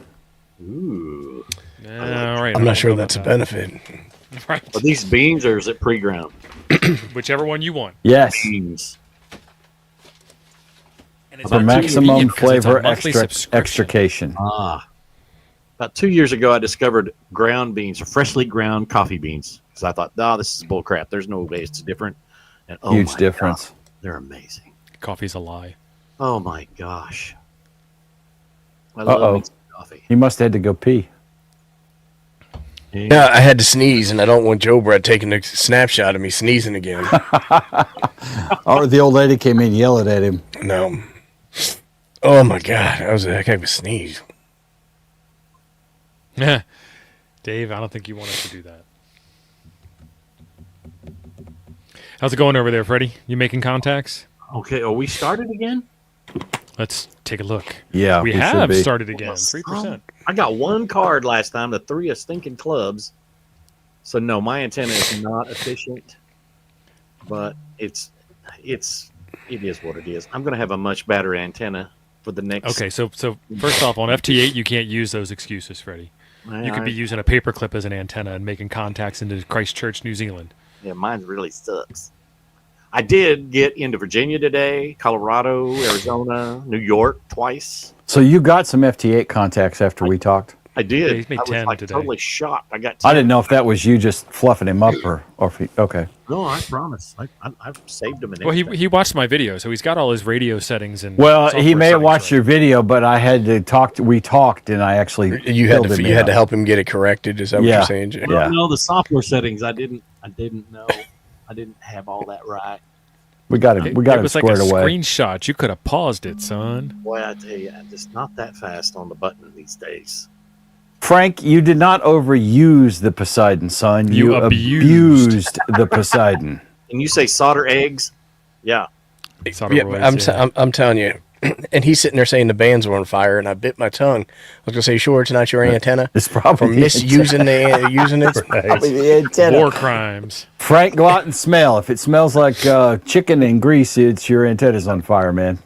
Ooh. All right. I'm I not sure don't know that's a about benefit. that. Right. Are these beans or is it pre-ground? Whichever one you want. Yes. Beans. And it's For not too maximum convenient because it's a flavor monthly subscription. extrication. Ah. About 2 years ago, I discovered ground beans, freshly ground coffee beans, because I thought, no, this is bull crap. There's no way it's different. And Huge my difference. God, they're amazing. Coffee's a lie. Oh my gosh. I Uh-oh. love me some coffee. He must have had to go pee. Yeah, I had to sneeze, and I don't want Joe Brad taking a snapshot of me sneezing again. Or the old lady came in yelling at him. No. Oh my God, that guy was sneeze. Dave, I don't think you want us to do that. How's it going over there, Freddie? You making contacts? Okay, are we started again? Let's take a look. Yeah, we should have be. started again. 3%. I got one card last time, the 3 of stinking clubs. So no, my antenna is not efficient, but it is what it is. I'm going to have a much better antenna for the next. Okay, so first off, on FT8, you can't use those excuses, Freddie. You could be using a paperclip as an antenna and making contacts into Christchurch, New Zealand. Yeah, mine really sucks. I did get into Virginia today, Colorado, Arizona, New York twice. So you got some FT8 contacts after we talked? I did. Yeah, he's made I was 10 like today. totally shocked. I got 10. I didn't know if that was you just fluffing him up or if he, okay. No, I promise. I've saved them. And Well, everything. he watched my video, so he's got all his radio settings and. Well, he software may have settings watched right. your video, but I had to talk. We talked, and I actually You had filled him to in. help him get it corrected. Is that what Yeah. you're saying, Jay? Yeah. No, the software settings. I didn't know. I didn't have all that right. We got it. We got it it was squared like a away. screenshot. You could have paused it, son. Boy, I tell you, I'm just not that fast on the button these days. Frank, you did not overuse the Poseidon, son. You abused the Poseidon. And you say solder eggs? Yeah. Solder Yeah, roids, yeah. I'm telling you. And he's sitting there saying the bands were on fire, and I bit my tongue. I was gonna say, sure, it's not your antenna. It's probably For the misusing using it. probably the antenna. War crimes. Frank, go out and smell. If it smells like chicken and grease, it's your antenna's on fire, man.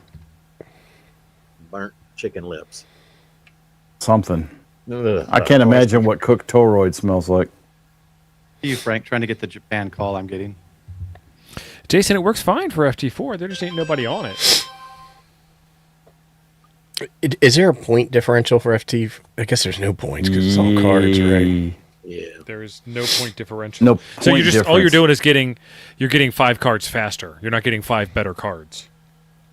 Burnt chicken lips. Something. Ugh. I can't imagine what cooked toroid smells like. You, Frank, trying to get the Japan call I'm getting. Jason, it works fine for FT4. There just ain't nobody on it. Is there a point differential for FT? I guess there's no points because it's all cards, right? Yeah. There's no point differential. No So point you're just all you're difference. doing is you're getting 5 cards faster. You're not getting 5 better cards.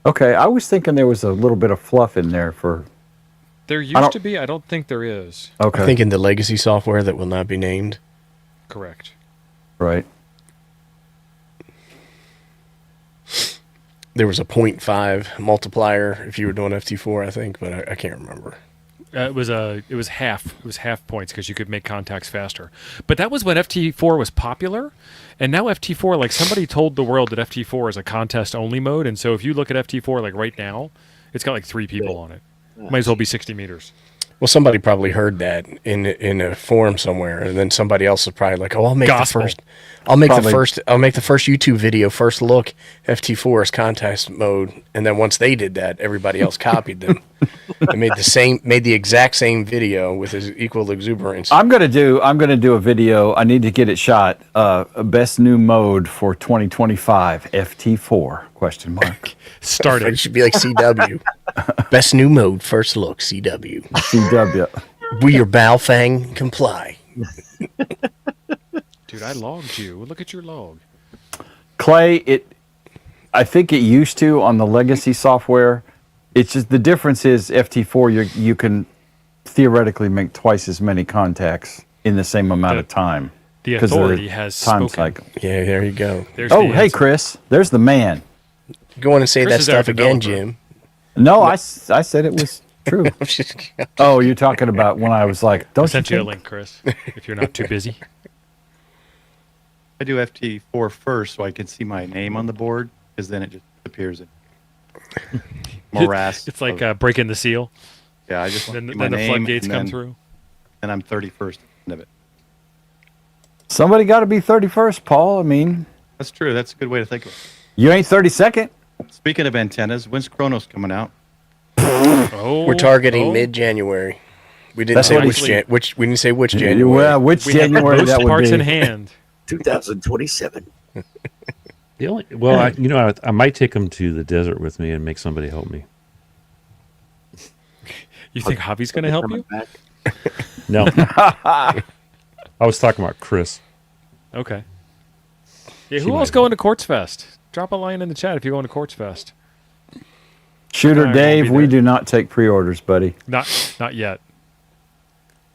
Okay, I was thinking there was a little bit of fluff in there for. There used to be. I don't think there is. Okay, I think in the legacy software that will not be named. Correct. right. There was a 0.5 multiplier if you were doing FT4, I think, but I can't remember. It was half. It was half points because you could make contacts faster. But that was when FT4 was popular, and now FT4, like somebody told the world that FT4 is a contest only mode, and so if you look at FT4 like right now, it's got like 3 people on it. Might as well be 60 meters. Well, somebody probably heard that in a forum somewhere, and then somebody else was probably like, "Oh, I'll make Gospel. the first. I'll make Probably. the first YouTube video first look FT4 is contest mode." And then once they did that, everybody else copied them. They made the exact same video with his equal exuberance. I'm gonna do a video. I need to get it shot. Best new mode for 2025 FT4 question mark. Started. It should be like CW. Best new mode, first look, CW. CW. Will your Balfang comply? Dude, I logged you. Look at your log. Clay, I think it used to on the legacy software. It's just the difference is FT4 you can theoretically make twice as many contacts in the same amount of time. The 'cause of the authority has time spoken. cycle. Yeah, there you go. There's Oh, the hey, answer. Chris. There's the man. Go on and say Chris that is our stuff again, developer. Jim. No, I said it was true. Oh, you're talking about when I was like, I don't you sent you a think? link, Chris, if you're not too busy. I do FT4 first so I can see my name on the board, because then it just appears in morass. It's like of- breaking the seal. yeah, I just want Then, to see my then the name, floodgates and come then- through. And I'm 31st at the end of it. Somebody got to be 31st, Paul. I mean, That's true. That's a good way to think of it. you ain't 32nd. Speaking of antennas, when's Kronos coming out? Oh, We're targeting oh. mid-January. We didn't That's say what which. We didn't say which Yeah, January. well, which We have January most that would parts be? in hand. 2027. The only I might take them to the desert with me and make somebody help me. You think Javi's going to help you? Back. No. I was talking about Chris. Okay. Yeah, She who might else have. going to Quartz Fest? Drop a line in the chat if you're going to Quartz Fest. Shooter I won't Dave, be we there. do not take pre-orders, buddy. Not yet.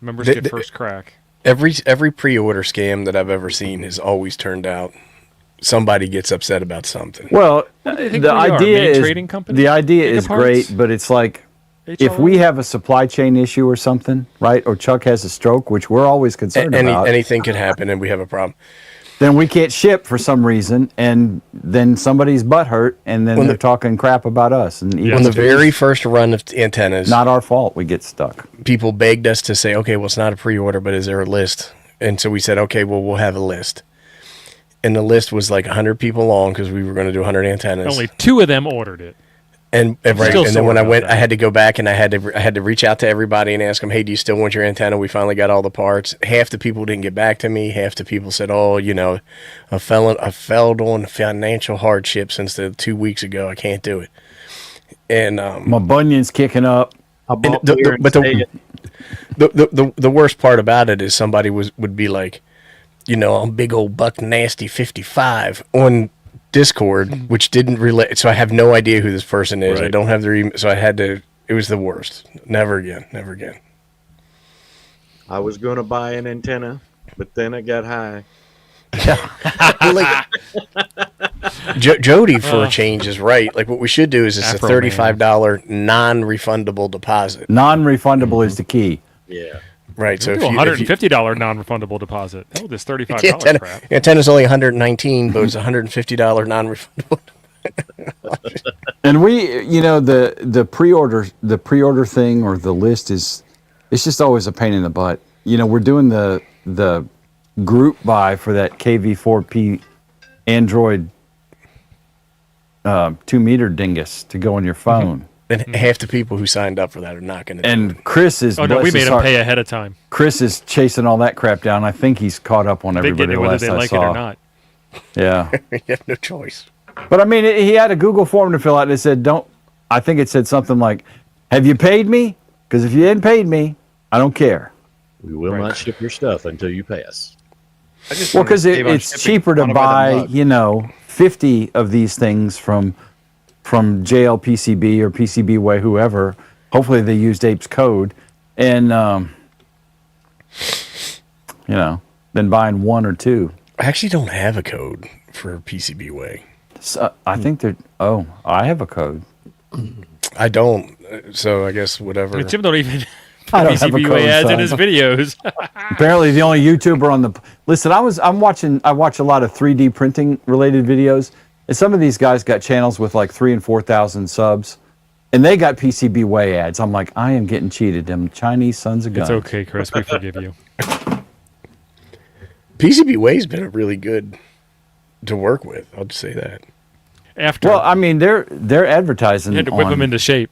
Members The- get the- first crack. Every pre-order scam that I've ever seen has always turned out somebody gets upset about something. Well, What do they think the we are, idea main is trading company? the idea is Gigaparts? great, but it's like if we have a supply chain issue or something, right? Or Chuck has a stroke, which we're always concerned about. Anything could happen, and we have a problem. Then we can't ship for some reason, and then somebody's butt hurt, and then they're talking crap about us. And even On the if very it's first run of antennas, not our fault, we get stuck. people begged us to say, okay, well, it's not a pre-order, but is there a list? And so we said, okay, well, we'll have a list. And the list was like 100 people long because we were going to do 100 antennas. Only 2 of them ordered it. And Still then sore when I about went, that. I had to go back and I had to reach out to everybody and ask them, hey, do you still want your antenna? We finally got all the parts. Half the people didn't get back to me. Half the people said, oh, I fell on financial hardship since the 2 weeks ago. I can't do it. And My bunion's kicking up. I bought the- beer and but the- stayed. the worst part about it is somebody would be like, I'm big old buck nasty 55 on Discord, which didn't relate. So I have no idea who this person is. I Right. don't have their email. So I had to, it was the worst. Never again. Never again. I was going to buy an antenna, but then I got high. Jody for a change is right. Like what we should do is it's Afro a $35 non-refundable deposit. Non-refundable is the key. Yeah. Right. So Do if a you, $150 non-refundable deposit. Oh, this $35 the antenna, crap. the antenna's only $119, but it's $150 non-refundable. And we, the pre-order thing or the list it's just always a pain in the butt. We're doing the group buy for that KV4P Android 2-meter dingus to go on your phone. And half the people who signed up for that are not going to do it. And Chris is Oh, no, we bless made his them heart, pay ahead of time. Chris is chasing all that crap down. I think he's caught up on They get everybody it whether last they I like saw. it or not. Yeah. You have no choice. But I mean, he had a Google form to fill out. And it said, I think it said something like, have you paid me? Because if you hadn't paid me, I don't care. We will not ship your stuff until you pay us. I just Well, wanted to because save on it's shipping. cheaper I to wanna buy, the mug. 50 of these things from JLPCB or PCBWay, whoever. Hopefully they used Ape's code. And, than buying one or two. I actually don't have a code for PCBWay. So, I think I have a code. I don't. So I guess whatever. Jim don't even I don't have a PCBWay code, ads in son. his videos. Apparently, the only YouTuber on the listen. I watch a lot of 3D printing related videos, and some of these guys got channels with like 3,000 and 4,000 subs, and they got PCBWay ads. I'm like, I am getting cheated. Them Chinese sons of guns. It's okay, Chris. We forgive you. PCBWay's been a really good to work with. I'll just say that. After Well, I mean, they're advertising you had to whip on them into shape.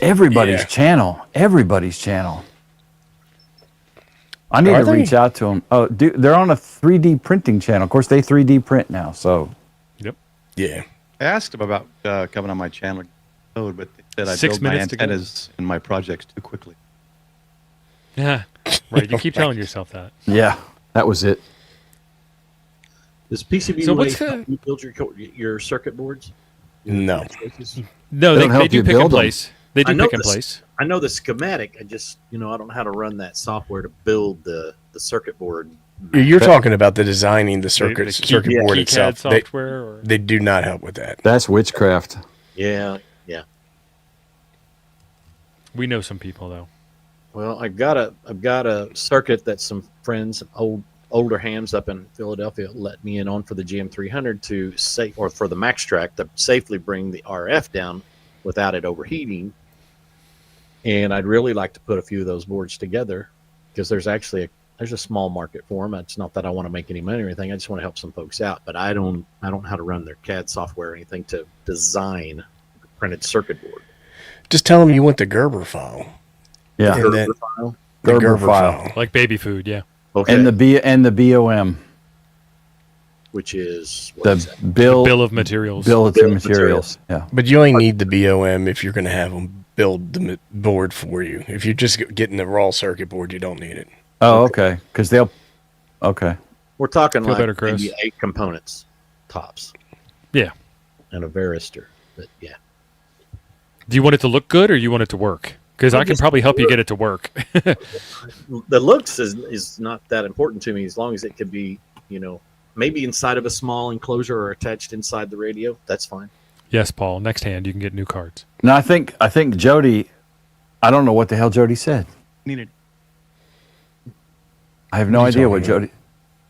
everybody's Yeah. channel. Everybody's channel. I need Are to they? reach out to them. Oh, dude, they're on a 3D printing channel. Of course, they 3D print now. So Yep. Yeah. I asked them about coming on my channel code, but they said I 6 build my minutes to go. antennas in my projects too quickly. Yeah. Right. You keep telling yourself that. yeah, that was it. Does PCB So what's help you build your circuit boards? No. No, They they don't help do you pick and build 'em. place. They do I know pick and this. place. I know the schematic. I just, I don't know how to run that software to build the circuit board. You're talking about the designing the The circuit key- circuit board KeyCAD itself. They, software. Or, they do not help with that. That's witchcraft. Yeah. we know some people though. Well, I've got a circuit that some friends, older hams up in Philadelphia, let me in on for the GM300 to safe, or for the Max Track to safely bring the RF down without it overheating. And I'd really like to put a few of those boards together because there's actually there's a small market for them. It's not that I want to make any money or anything. I just want to help some folks out, but I don't know how to run their CAD software or anything to design a printed circuit board. Just tell them you want the Gerber file. Yeah, And then- File? The Gerber file. Like baby food, yeah. Okay. and the BOM. which is what The is that? Bill of materials. bill of Bill of materials. Yeah. But you only need the BOM if you're going to have them build the board for you. If you're just getting the raw circuit board, you don't need it. Oh, okay. Because they'll. Okay. We're talking Feel like better, Chris. maybe 8 components tops Yeah. and a varistor. But yeah, Do you want it to look good or you want it to work? Because I can just probably help you get it to work. the looks is not that important to me as long as it could be, maybe inside of a small enclosure or attached inside the radio. That's fine. Yes, Paul. Next hand, you can get new cards. No, I think Jody. I don't know what the hell Jody said. Needed. I have no What are you idea what talking about? Jody.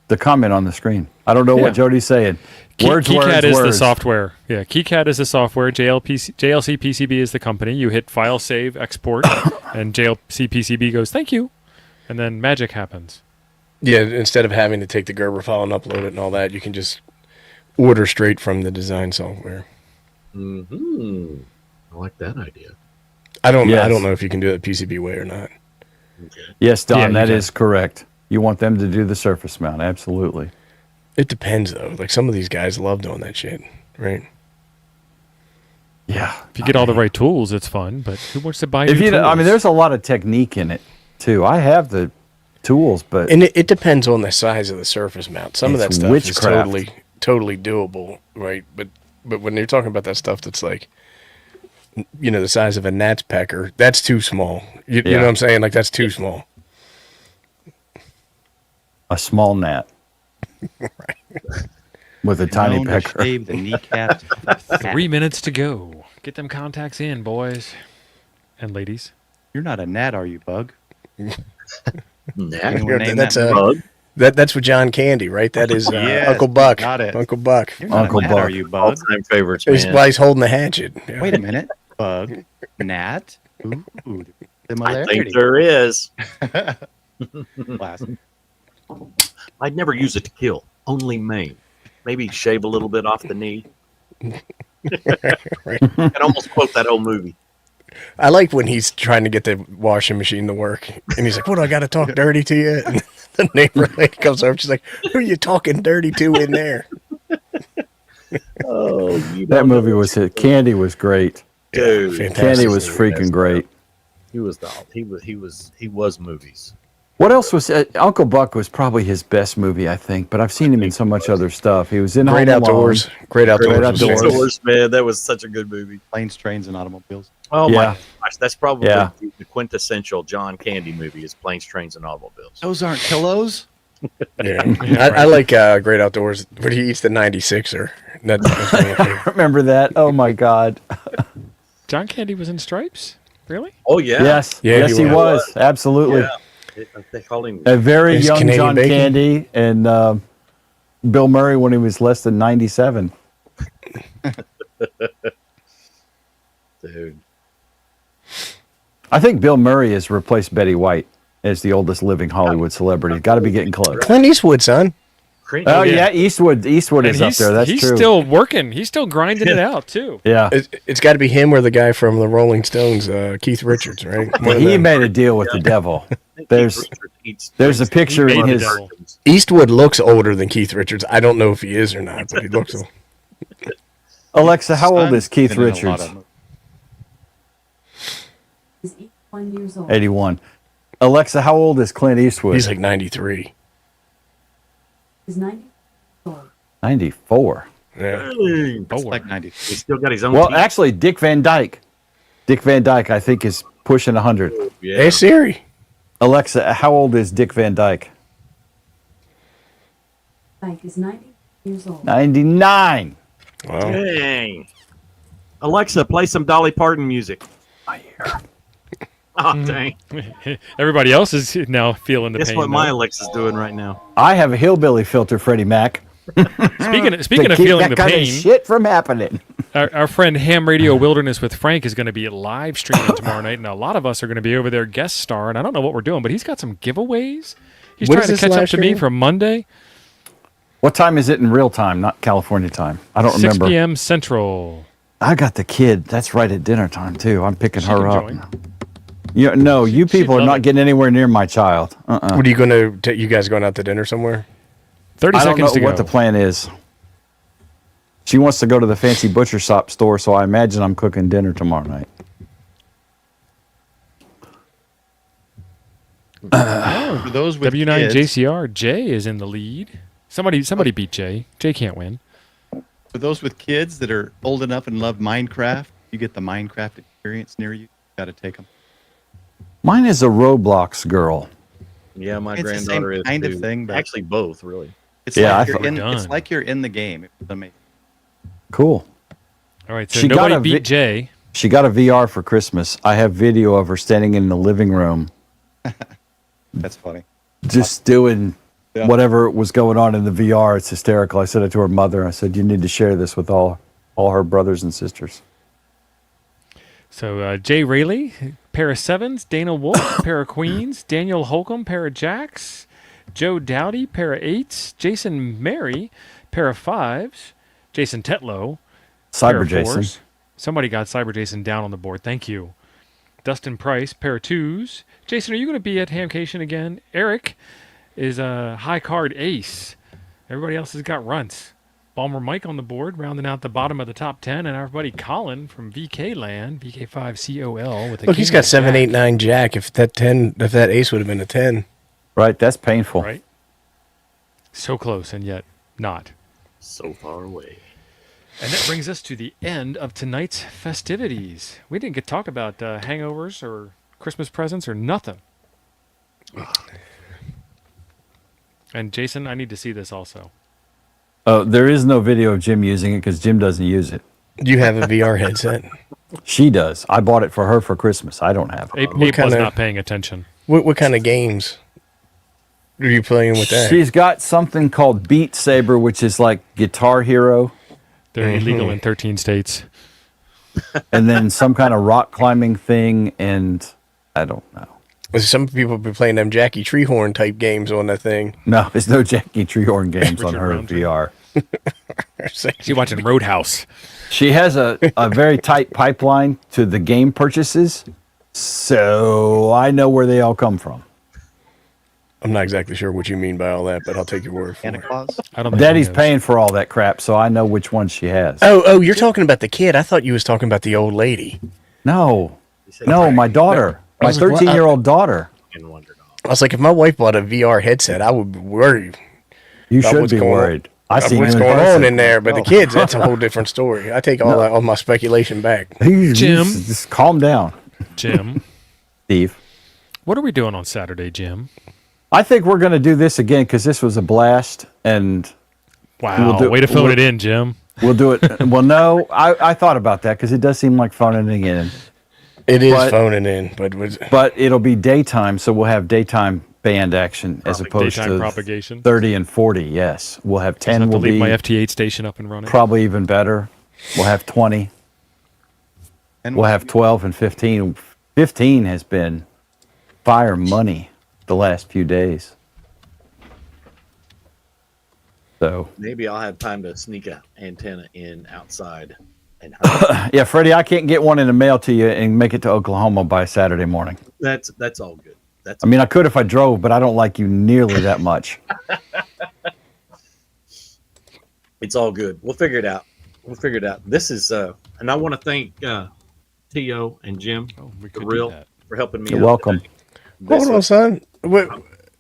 The comment on the screen. I don't know Yeah. what Jody's saying. KeyCAD is the words. software. Yeah, KeyCAD is the software. JLC PCB is the company. You hit File, Save, Export, and JLC PCB goes, thank you. And then magic happens. Yeah, instead of having to take the Gerber file and upload it and all that, you can just order straight from the design software. Hmm. I like that idea. I don't Yes. know if you can do it PCB way or not. Okay. Yes, Don, Yeah, you that can. is correct. You want them to do the surface mount, absolutely. It depends though. Like some of these guys love doing that shit, right? Yeah. If you get all the right tools, it's fun. But who wants to buy If new you, tools? I mean, there's a lot of technique in it too. I have the tools, but And it depends on the size of the surface mount. Some of that It's stuff witchcraft. is totally doable, right? But when you're talking about that stuff that's like, the size of a gnat's pecker, that's too small. You know Yeah. what I'm saying? Like that's too small. a small gnat with a tiny Known to pecker. shave the kneecap. 3 minutes to go. Get them contacts in, boys and ladies. You're not a gnat, are you, Bug? Nah. Anyone name That's that a- Bug. That's with John Candy, right? That is Yes, Uncle Buck. got it. Uncle Buck. You're not Uncle a gnat, are Bug. you, Bug? All-time favorites, He's, man. while he's holding the hatchet. Yeah. Wait a minute. Bug, gnat. Ooh, I similarity. think there is. Class. I'd never use it to kill, only maim. Maybe shave a little bit off the knee. And almost quote that whole movie. I like when he's trying to get the washing machine to work, and he's like, "What do I got to talk dirty to you?" And the neighbor lady comes over. She's like, "Who are you talking dirty to in there?" Oh, That movie was hit. Candy was great. dude. fantastic. Candy was movie. freaking great. He was movies. What else was Uncle Buck was probably his best movie, I think. But I've seen him in so much other stuff. He was in Great Home Alone. outdoors. Great outdoors. Great was Outdoors. fantastic. Man, that was such a good movie. Planes, trains, and automobiles. Oh Yeah. my gosh, that's probably Yeah. the quintessential John Candy movie is Planes, Trains, and Automobiles. Those aren't pillows. Yeah. I like Great Outdoors, but he eats the 96er. That's one of my favorites. Remember that? Oh my God! John Candy was in Stripes? Really? Oh yeah, Yes, Yeah, yes, he he was. was absolutely Yeah. They called him. a very He's young Canadian John bacon. Candy and Bill Murray when he was less than 97. Dude. I think Bill Murray has replaced Betty White as the oldest living Hollywood celebrity. Got to be getting close. Clint Eastwood, son. Oh yeah. yeah, Eastwood is up there. That's he's true. still working. He's still grinding it out, too. Yeah, It's got to be him or the guy from the Rolling Stones, Keith Richards, right? One of he them. made a deal with the devil. There's a picture He in made his. the devil. Eastwood looks older than Keith Richards. I don't know if he is or not, but he looks old. Alexa, how old is Son's Keith been in a lot Richards? of movies. Is 81 years old. 81. Alexa, how old is Clint Eastwood? He's like 93. Is 94. 94. Yeah. It's like 90. He's still got his own. Well, team. actually, Dick Van Dyke. Dick Van Dyke, I think, is pushing 100. Yeah. Hey, Siri. Alexa, how old is Dick Van Dyke? Dyke is 90 years old. 99. Wow. Dang. Alexa, play some Dolly Parton music. Oh, dang. Everybody else is now feeling the Guess pain. what my though. Alexa's doing right now? I have a hillbilly filter, Freddie Mac. Speaking To of keep feeling that the kind pain, of shit from happening. our friend Ham Radio Wilderness with Frank is going to be live streaming tomorrow night, and a lot of us are going to be over there guest star. And I don't know what we're doing, but he's got some giveaways. He's What trying is to this catch up live to me stream? from Monday, What time is it in real time, not California time? I don't 6 remember. p.m. Central. I got the kid. That's right at dinner time, too. I'm picking She her can up. join. No, you she'd people are love not it. getting anywhere near my child. What are you going to, you guys going out to dinner somewhere? 30 I don't seconds know to go. what the plan is. She wants to go to the fancy butcher shop store, so I imagine I'm cooking dinner tomorrow night. For those with W9 kids, JCR, Jay is in the lead. Somebody beat Jay. Jay can't win. for those with kids that are old enough and love Minecraft, you get the Minecraft experience near you. You got to take them. Mine is a Roblox girl. Yeah, my It's the granddaughter same is kind of too. thing, but- Actually, both really. It's Yeah, like I you're thought- in. Done. It's like you're in the game. It was amazing. Cool. All right, so She got nobody a beat Jay. She got a VR for Christmas. I have video of her standing in the living room That's funny. just doing Yeah. whatever was going on in the VR. It's hysterical. I said it to her mother. I said, you need to share this with all her brothers and sisters. So Jay Rayleigh, pair of sevens. Dana Wolf, pair of queens. Daniel Holcomb, pair of jacks. Joe Dowdy, pair of eights. Jason Mary, pair of fives. Jason Tetlow, pair Cyber of Jason. fours. Somebody got Cyber Jason down on the board. Thank you. Dustin Price, pair of twos. Jason, are you going to be at Hamcation again? Eric is a high card ace. Everybody else has got runts. Balmer Mike on the board, rounding out the bottom of the top 10, and our buddy Colin from VK Land, VK5COL with a Look, he's king got of 7, jack, 8, 9 jack. If that ace would have been a 10. Right? That's painful. Right? So close, and yet not. So far away. And that brings us to the end of tonight's festivities. We didn't get to talk about hangovers or Christmas presents or nothing. And Jason, I need to see this also. There is no video of Jim using it because Jim doesn't use it. Do you have a VR headset? She does. I bought it for her for Christmas. I don't have it. Ape, what Ape was kinda- not paying attention. What kind of games are you playing with that? She's got something called Beat Saber, which is like Guitar Hero, They're illegal in 13 states. and then some kind of rock climbing thing, and I don't know. Some people be playing them Jackie Treehorn type games on that thing. No, there's no Jackie Treehorn games on Richard her Roundtree. VR. She's watching Roadhouse. She has a very tight pipeline to the game purchases, so I know where they all come from. I'm not exactly sure what you mean by all that, but I'll take your word for Santa it. Claus. I don't think Daddy's she knows. paying for all that crap, so I know which one she has. Oh, you're talking about the kid. I thought you was talking about the old lady. No, my daughter, I my was like, what? 13-year-old daughter. And Wonder Dog. I was like, if my wife bought a VR headset, I would be worried You about should what's be going worried. I about see what's him in going on person. in there. But the kids, that's a whole different story. I take all my speculation back. Jim. Just calm down, Jim, Steve. what are we doing on Saturday, Jim? I think we're going to do this again because this was a blast, and Wow, We'll do- way to phone we'll- it in, Jim. we'll do it. Well, no, I thought about that because it does seem like phoning it in, It is But- phoning in, but it'll be daytime, so we'll have daytime band action as opposed Daytime to propagation. 30 and 40. Yes, we'll have I 10. have to Will leave be my FT8 station up and running. probably even better. We'll have 20. And We'll have 12 and 15. 15 has been fire money the last few days. So, Maybe I'll have time to sneak a antenna in outside. And yeah, Freddie, I can't get one in the mail to you and make it to Oklahoma by Saturday morning. that's all good. That's I mean, I could if I drove, but I don't like you nearly that much. it's all good. We'll figure it out. This is and I want to thank T.O. and Jim Oh, we for could real do that. for helping me You're out welcome. today. This hold on, was- son.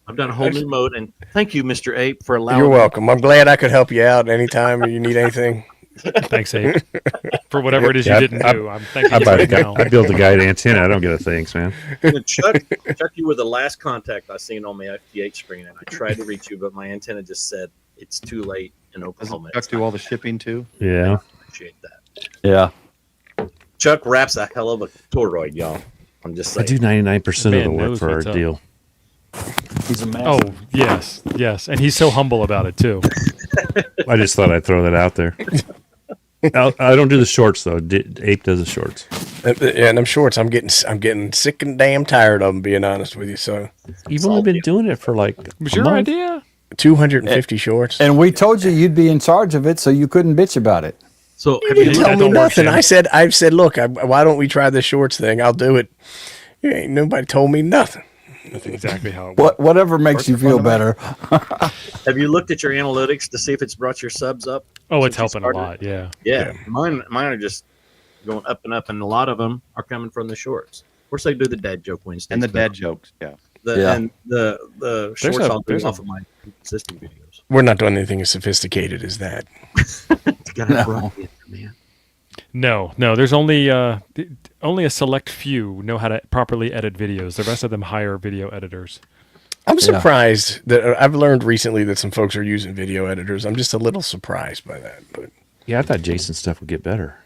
I've done a whole new mode, and thank you, Mr. Ape, for allowing You're me. welcome. I'm glad I could help you out anytime you need anything. Thanks, Abe. For whatever it is you Yeah, didn't do. I'm thanking I you buy the right guy. now. I build the guide antenna. I don't get a thanks, man. Chuck, you were the last contact I seen on my FTH screen, and I tried to reach you, but my antenna just said it's too late in Doesn't Oklahoma. Chuck do all the shipping too? Yeah. Appreciate that. Yeah. Chuck wraps a hell of a toroid, y'all. I'm just I saying. do 99% of the Man work knows for our what's up. deal. He's a man. Oh, yes. And he's so humble about it, too. I just thought I'd throw that out there. I don't do the shorts though. Ape does the shorts. Yeah, and them shorts, I'm getting sick and damn tired of them. Being honest with you, so Oh, You've only been doing it for like It was a your month. idea? 250 shorts. And we told you you'd be in charge of it, so you couldn't bitch about it. So You didn't That tell me don't work, nothing. Sam. I've said, look, why don't we try the shorts thing? I'll do it. Ain't nobody told me nothing. That's exactly how it works. Whatever makes you feel better. Have you looked at your analytics to see if it's brought your subs up? Oh, it's since you helping a started? lot. Yeah. Yeah, mine are just going up and up, and a lot of them are coming from the shorts. Of course, they do the dad joke Wednesdays. And the but dad jokes. Yeah. And the shorts I'll do off of my existing videos. We're not doing anything as sophisticated as that. It's got a broad in there, man. No. There's only a select few know how to properly edit videos. The rest of them hire video editors. I'm surprised that I've learned recently that some folks are using video editors. I'm just a little surprised by that. But Yeah, I thought Jason's stuff would get better.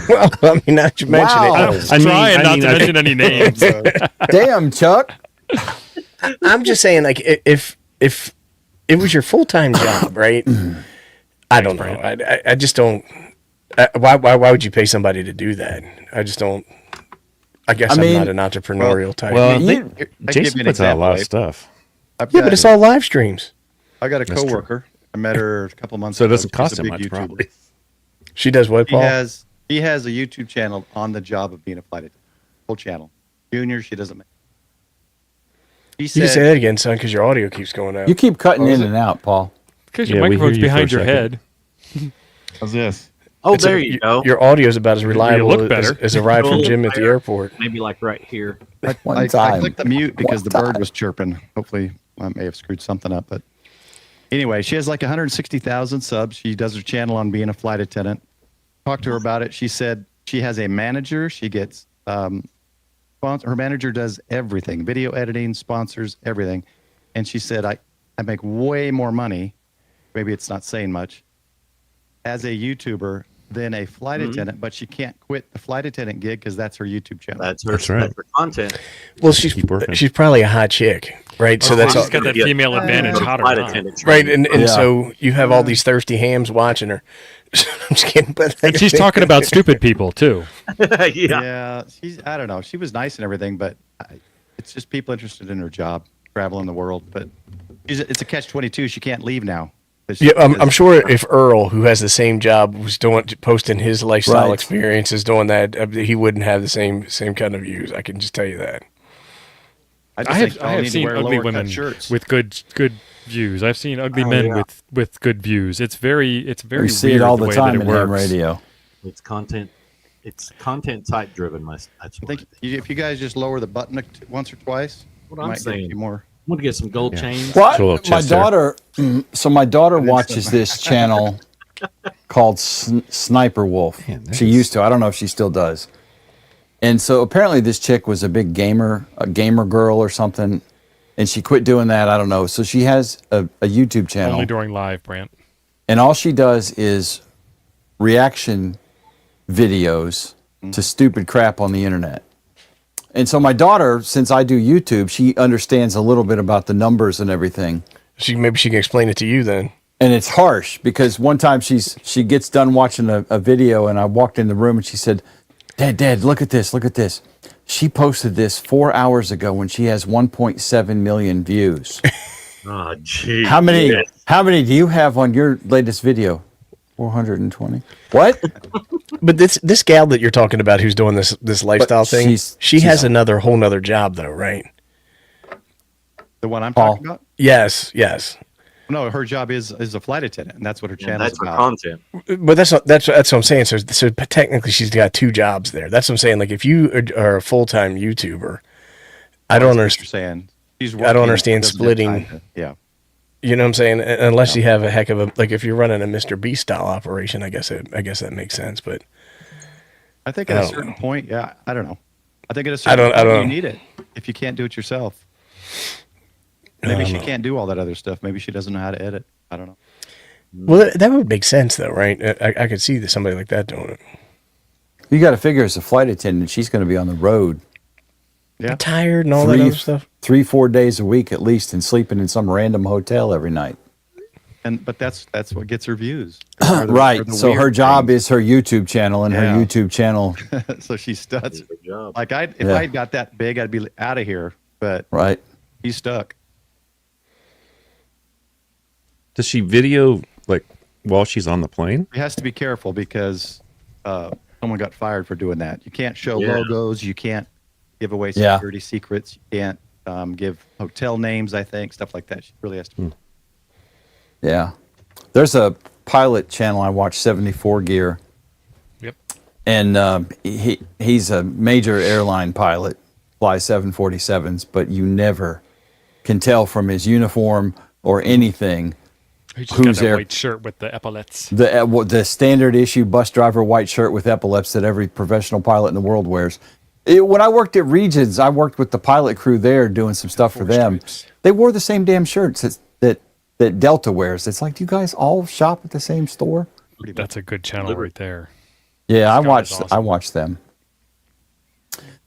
well, I mean, now that you mention Wow. it, I'm trying not to mention any names. Damn, Chuck. I'm just saying, like, if it was your full time job, right? I don't know. I just don't. Why would you pay somebody to do that? I just don't. I guess I'm not an entrepreneurial type. Well, give Jason you an puts out a lot of example, stuff. yeah, but it's all live streams. I got a That's true. coworker. I met her a couple months So it ago. doesn't She's cost a that big much, YouTuber. probably. She does what, He Paul? has a YouTube channel on the job of being a flight attendant. Whole channel. Junior, she doesn't make. He You can say said, that again, son, because your audio keeps going out. You keep cutting in and out, Paul. Because Yeah, your we hear microphone's you for behind a your second. head. how's this? Oh, It's there you go. Your audio is about as reliable look as, better. as a ride from Go Jim at the higher. airport. Maybe like right here. One I time. clicked the mute because the One bird time. was chirping. Hopefully, I may have screwed something up. But anyway, she has like 160,000 subs. She does her channel on being a flight attendant. Talked to her about it. She said she has a manager. She gets her manager does everything: video editing, sponsors, everything. And she said, I make way more money. Maybe it's not saying much as a YouTuber than a flight attendant, but she can't quit the flight attendant gig because that's her YouTube channel. That's her, That's right. that's her content. Well, Keep working. she's probably a hot chick, right? So that's she's all, got that Yeah. female advantage, hot or Flight not. attendant right. training. And Yeah. so you have all these thirsty hams watching her. I'm just kidding, but And she's talking about stupid people, too. yeah. Yeah, I don't know. She was nice and everything, but it's just people interested in her job, traveling the world. But it's a catch-22. She can't leave now. Yeah, I'm sure if Earl, who has the same job, was posting his lifestyle Right. experiences, doing that, he wouldn't have the same kind of views. I can just tell you that. I I think have, y'all I have need to seen wear ugly lower-cut women shirts. with good views. I've seen ugly Oh, men yeah. with good views. It's very We see weird it all the the way time that in it ham works. radio. It's content type driven. That's I what think if you guys just lower the button once or twice, What you I'm might get a saying. few more. I'm gonna get some gold chains. What? Show a little My chest there. daughter. So my daughter watches this channel called Sniper Wolf. Man, that She is- used to. I don't know if she still does. And so apparently this chick was a big gamer, a gamer girl or something, and she quit doing that. I don't know. So she has a YouTube channel, Only during live, Brant. and all she does is reaction videos to stupid crap on the internet. And so my daughter, since I do YouTube, she understands a little bit about the numbers and everything. Maybe she can explain it to you then. And it's harsh because one time she gets done watching a video, and I walked in the room and she said, Dad, look at this. She posted this 4 hours ago when she has 1.7 million views. Oh, gee. How many do you have on your latest video? 420. What? But this gal that you're talking about, who's doing this lifestyle thing, she has another whole nother job though, right? The one I'm Paul. talking about? Yes. No, her job is a flight attendant, and that's what her Yeah, channel is that's her about. content. But that's what I'm saying. So technically, she's got two jobs there. That's what I'm saying. Like if you are a full time YouTuber, I don't That's what you're understand. saying. She's I don't working, understand doesn't have splitting- time to- Yeah. You know what I'm saying? Unless you have a heck of a like, if you're running a Mr. Beast style operation, I guess that makes sense. But I think I at a don't certain know. point, yeah, I don't know. I think at a I certain don't point, know. you need it if you can't do it yourself. Maybe she can't do all that other stuff. Maybe she doesn't know how to edit. I don't know. well, that would make sense though, right? I could see somebody like that doing it. You got to figure as a flight attendant, she's going to be on the road Yeah. Tired and all that other stuff. 3-4 days a week at least, and sleeping in some random hotel every night. But that's what gets her views. Are the- are Right. the So her weird job things. is her YouTube channel, and Yeah. her YouTube channel, So she studs. Good job. Like if Yeah. I got that big, I'd be out of here. But right? he's stuck. Does she video like while she's on the plane? He has to be careful because someone got fired for doing that. You can't show Yeah. logos. You can't give away Yeah. security secrets. You can't give hotel names, I think, stuff like that. She really has to. Yeah. There's a pilot channel I watch, 74 Gear, Yep. and he's a major airline pilot, flies 747s, but you never can tell from his uniform or anything He just who's got that there. white shirt with the epaulets. The standard issue bus driver white shirt with epaulets that every professional pilot in the world wears. When I worked at Regions, I worked with the pilot crew there doing some stuff for Four them. stripes. They wore the same damn shirts that Delta wears. It's like, do you guys all shop at the same store? That's a good channel right there. Yeah, I Scott is watched awesome. them.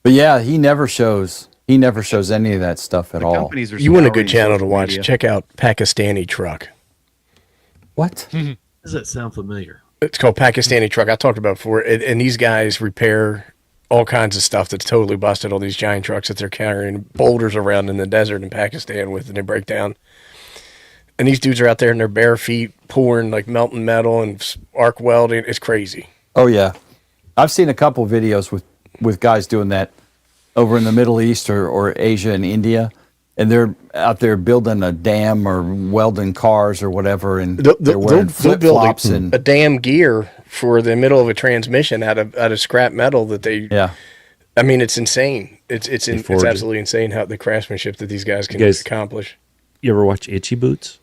But yeah, he never shows any of that stuff at The all. companies are You want a good scouring channel to social watch? media. Check out Pakistani Truck. What? Does that sound familiar? It's called Pakistani Truck. I talked about it before, and these guys repair all kinds of stuff that's totally busted. All these giant trucks that they're carrying boulders around in the desert in Pakistan with, and they break down. And these dudes are out there in their bare feet pouring like melting metal and arc welding. It's crazy. Oh yeah, I've seen a couple videos with guys doing that over in the Middle East or Asia and India, and they're out there building a dam or welding cars or whatever, and they're wearing flip flops and a damn gear for the middle of a transmission out of scrap metal that they. yeah. I mean, it's insane. It's forge it. absolutely insane how the craftsmanship that these guys can You guys- accomplish. You ever watch Itchy Boots?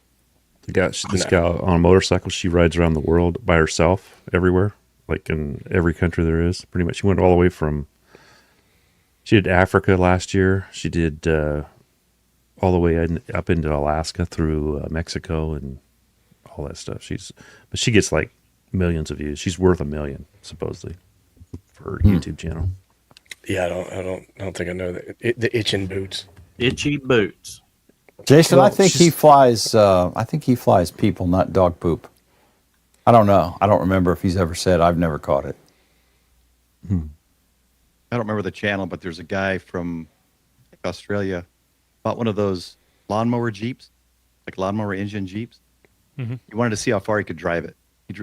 This guy on a motorcycle. She rides around the world by herself everywhere, like in every country there is. Pretty much, she went all the way from. She did Africa last year. She did all the way up into Alaska through Mexico and all that stuff. But she gets like millions of views. She's worth $1 million supposedly for her YouTube channel. Yeah, I don't think I know that. The itching boots. Itchy boots. Jason, Well, I think he flies. I think he flies people, not dog poop. I don't know. I don't remember if he's ever said. I've never caught it. I don't remember the channel, but there's a guy from Australia bought one of those lawnmower Jeeps, like lawnmower engine Jeeps. He wanted to see how far he could drive it.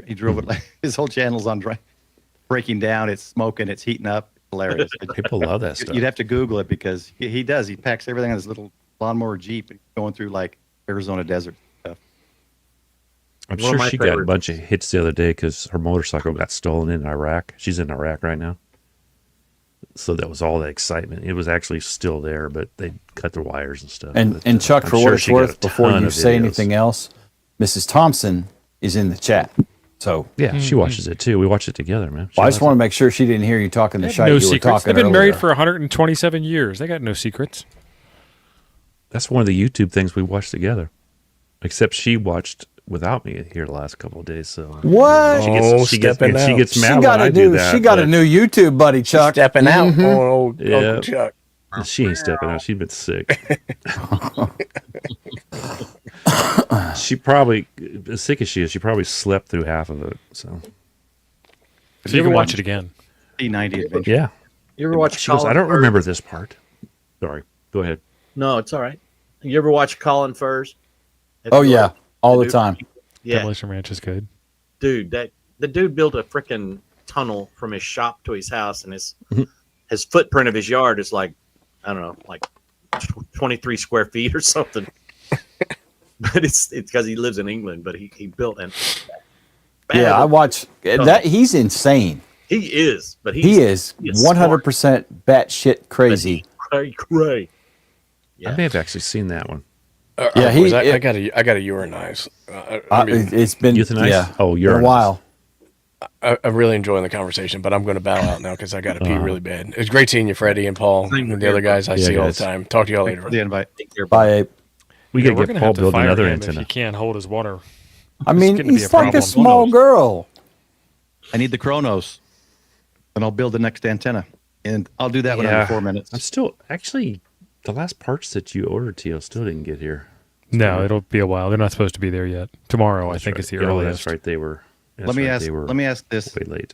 He drove it like his whole channel's on breaking down. It's smoking. It's heating up. Hilarious. People love that stuff. You'd have to Google it because he does. He packs everything on his little lawnmower Jeep and going through like Arizona desert stuff. I'm One of sure my she got a favorites. bunch of hits the other day because her motorcycle got stolen in Iraq. She's in Iraq right now. So that was all the excitement. It was actually still there, but they cut the wires and stuff. And But, Chuck, I'm for sure what it's she got worth, a before ton you of say videos. anything else, Mrs. Thompson is in the chat. So Yeah, she watches it too. We watch it together, man. I just want to make sure she didn't hear you talking the They have shit no you were secrets. talking They've been married earlier. for 127 years. They got no secrets. That's one of the YouTube things we watched together. Except she watched without me here the last couple of days. So What? she gets stepping she out. gets She mad got when I a do new. that. She got a but new YouTube buddy, Chuck. Stepping out on old Yeah. Uncle Chuck. She ain't stepping out. She's been sick. She probably, as sick as she is, she probably slept through half of it. So So you can watch it again. P90 adventure. yeah, You ever watch she goes. Colin I don't Firth? remember this part. Sorry. Go ahead. No, it's all right. You ever watch Colin Furs? Have Oh you yeah, watched all the dude? time. Yeah, Demolition Ranch is good. dude, the dude built a freaking tunnel from his shop to his house, and his footprint of his yard is like, I don't know, like 23 square feet or something. But it's because he lives in England. But he built an. Yeah, I watch that. He's insane. He is, but He is 100% batshit crazy. Cray. I may have actually seen that one. Yeah, Boys, I gotta urinize. I mean, It's been Euthanize? yeah, Oh, been you're a while. I'm really enjoying the conversation, but I'm going to bow out now because I got to pee really bad. It's great seeing you, Freddie and Paul, and the other guys I Yeah, see all the guys. time. Talk to y'all later. For the invite. Bye, Abe. We Yeah, gotta we're get gonna Paul have to build fire another him if antenna. he can't hold his water. I mean, getting to be he's a like a problem. small girl. I need the Chronos, and I'll build the next antenna. And I'll do that one under 4 minutes. I'm still actually the last parts that you ordered, Tio, still didn't get here. No, it'll be a while. They're not supposed to be there yet. Tomorrow, I That's think, right. is the Yeah, earliest. That's right. They were. Let me ask this: way late.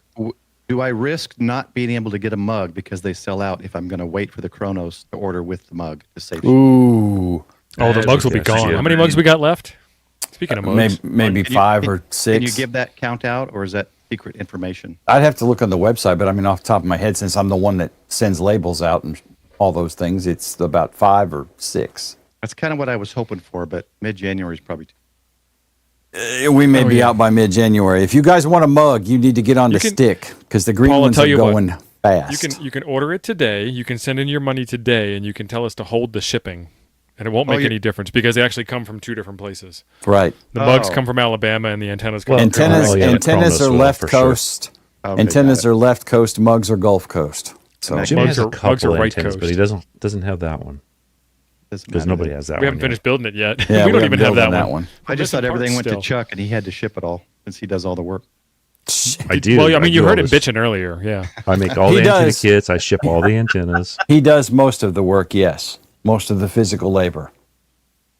do I risk not being able to get a mug because they sell out if I'm going to wait for the Chronos to order with the mug to save? Ooh, Oh, the mugs will be Gotcha. gone. How many mugs we got left? Speaking of mugs, maybe Can you- 5 or Can 6. you give that count out, or is that secret information? I'd have to look on the website, but I mean, off the top of my head, since I'm the one that sends labels out and all those things. It's about 5 or 6. That's kind of what I was hoping for, but mid-January is probably We may be yeah. out by mid-January. If you guys want a mug, you need to get on the can- stick because the green Paul, I'll ones tell are you what. going fast. You can order it today. You can send in your money today, and you can tell us to hold the shipping, and it won't make you- any difference because they actually come from 2 different places. Right. The mugs Oh. come from Alabama, and the antennas come Well, from Antennas, Oh, yeah, antennas Chronos are will left for sure. coast. Okay, Antennas got it. are left coast. Mugs are Gulf Coast. So Nice. Jimmy Mugs has a are- mugs are couple right antennas, but he coast. doesn't have that one Doesn't because matter. nobody has that We one. haven't finished building it yet. yeah, we don't haven't even have built that on one. I just We're thought missing everything parts went to still. Chuck and he had to ship it all since he does all the work. I do. Well, I mean, you do heard all him this. bitching earlier. Yeah. I make all He the antenna does. kits. I ship all the antennas. he does most of the work. Yes, most of the physical labor.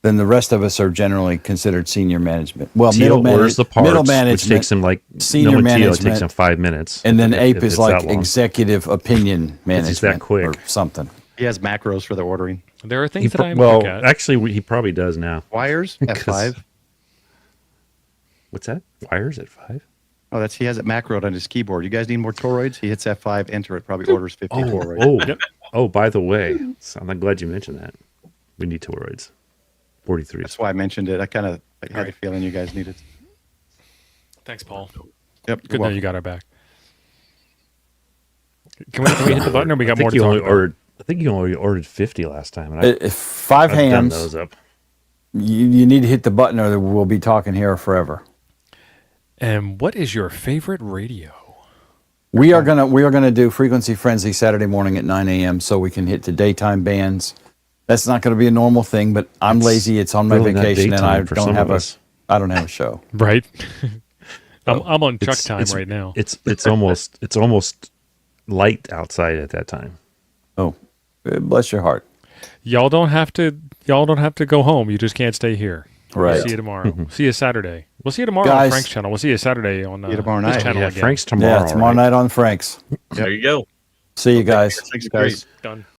Then the rest of us are generally considered senior management. Well, Teal orders the parts, middle which management, takes him like senior no Teal, it management, takes him 5 minutes. and then if- Ape if is it's like that long. executive opinion management he's that quick. or something. He has macros for the ordering. There are He things that pro- I well, look at. actually, he probably does now. Wires, F5. What's that? Wires at 5? Oh, he has it macroed on his keyboard. You guys need more toroids? He hits F5, enter it, probably orders 50 toroids. Oh, oh! By the way, so I'm glad you mentioned that. We need toroids. 43. That's why I mentioned it. I kind of had a feeling you guys needed. Thanks, Paul. Yep. Good to know you got our back. Can we hit the button, or we got more to you talk only about? ordered. I think you only ordered 50 last time, and If 5 I've done hams, those up. you need to hit the button, or we'll be talking here forever. And what is your favorite radio? We are gonna do Frequency Frenzy Saturday morning at 9 a.m. so we can hit the daytime bands. That's not going to be a normal thing, but I'm lazy. It's on my really not vacation, and I daytime for don't some have of a us. I don't have a show. Right. I'm on Chuck It's- time it's- right now. It's almost light outside at that time. Oh, bless your heart. Y'all don't have to go home. You just can't stay here. Right. We'll see you tomorrow. See you Saturday. We'll see you tomorrow Guys. on Frank's channel. We'll see you Saturday on See you tomorrow this night. channel Yeah, again. Frank's tomorrow. Yeah, tomorrow right? night on Frank's. There you go. See you guys. Thanks, guys. Done.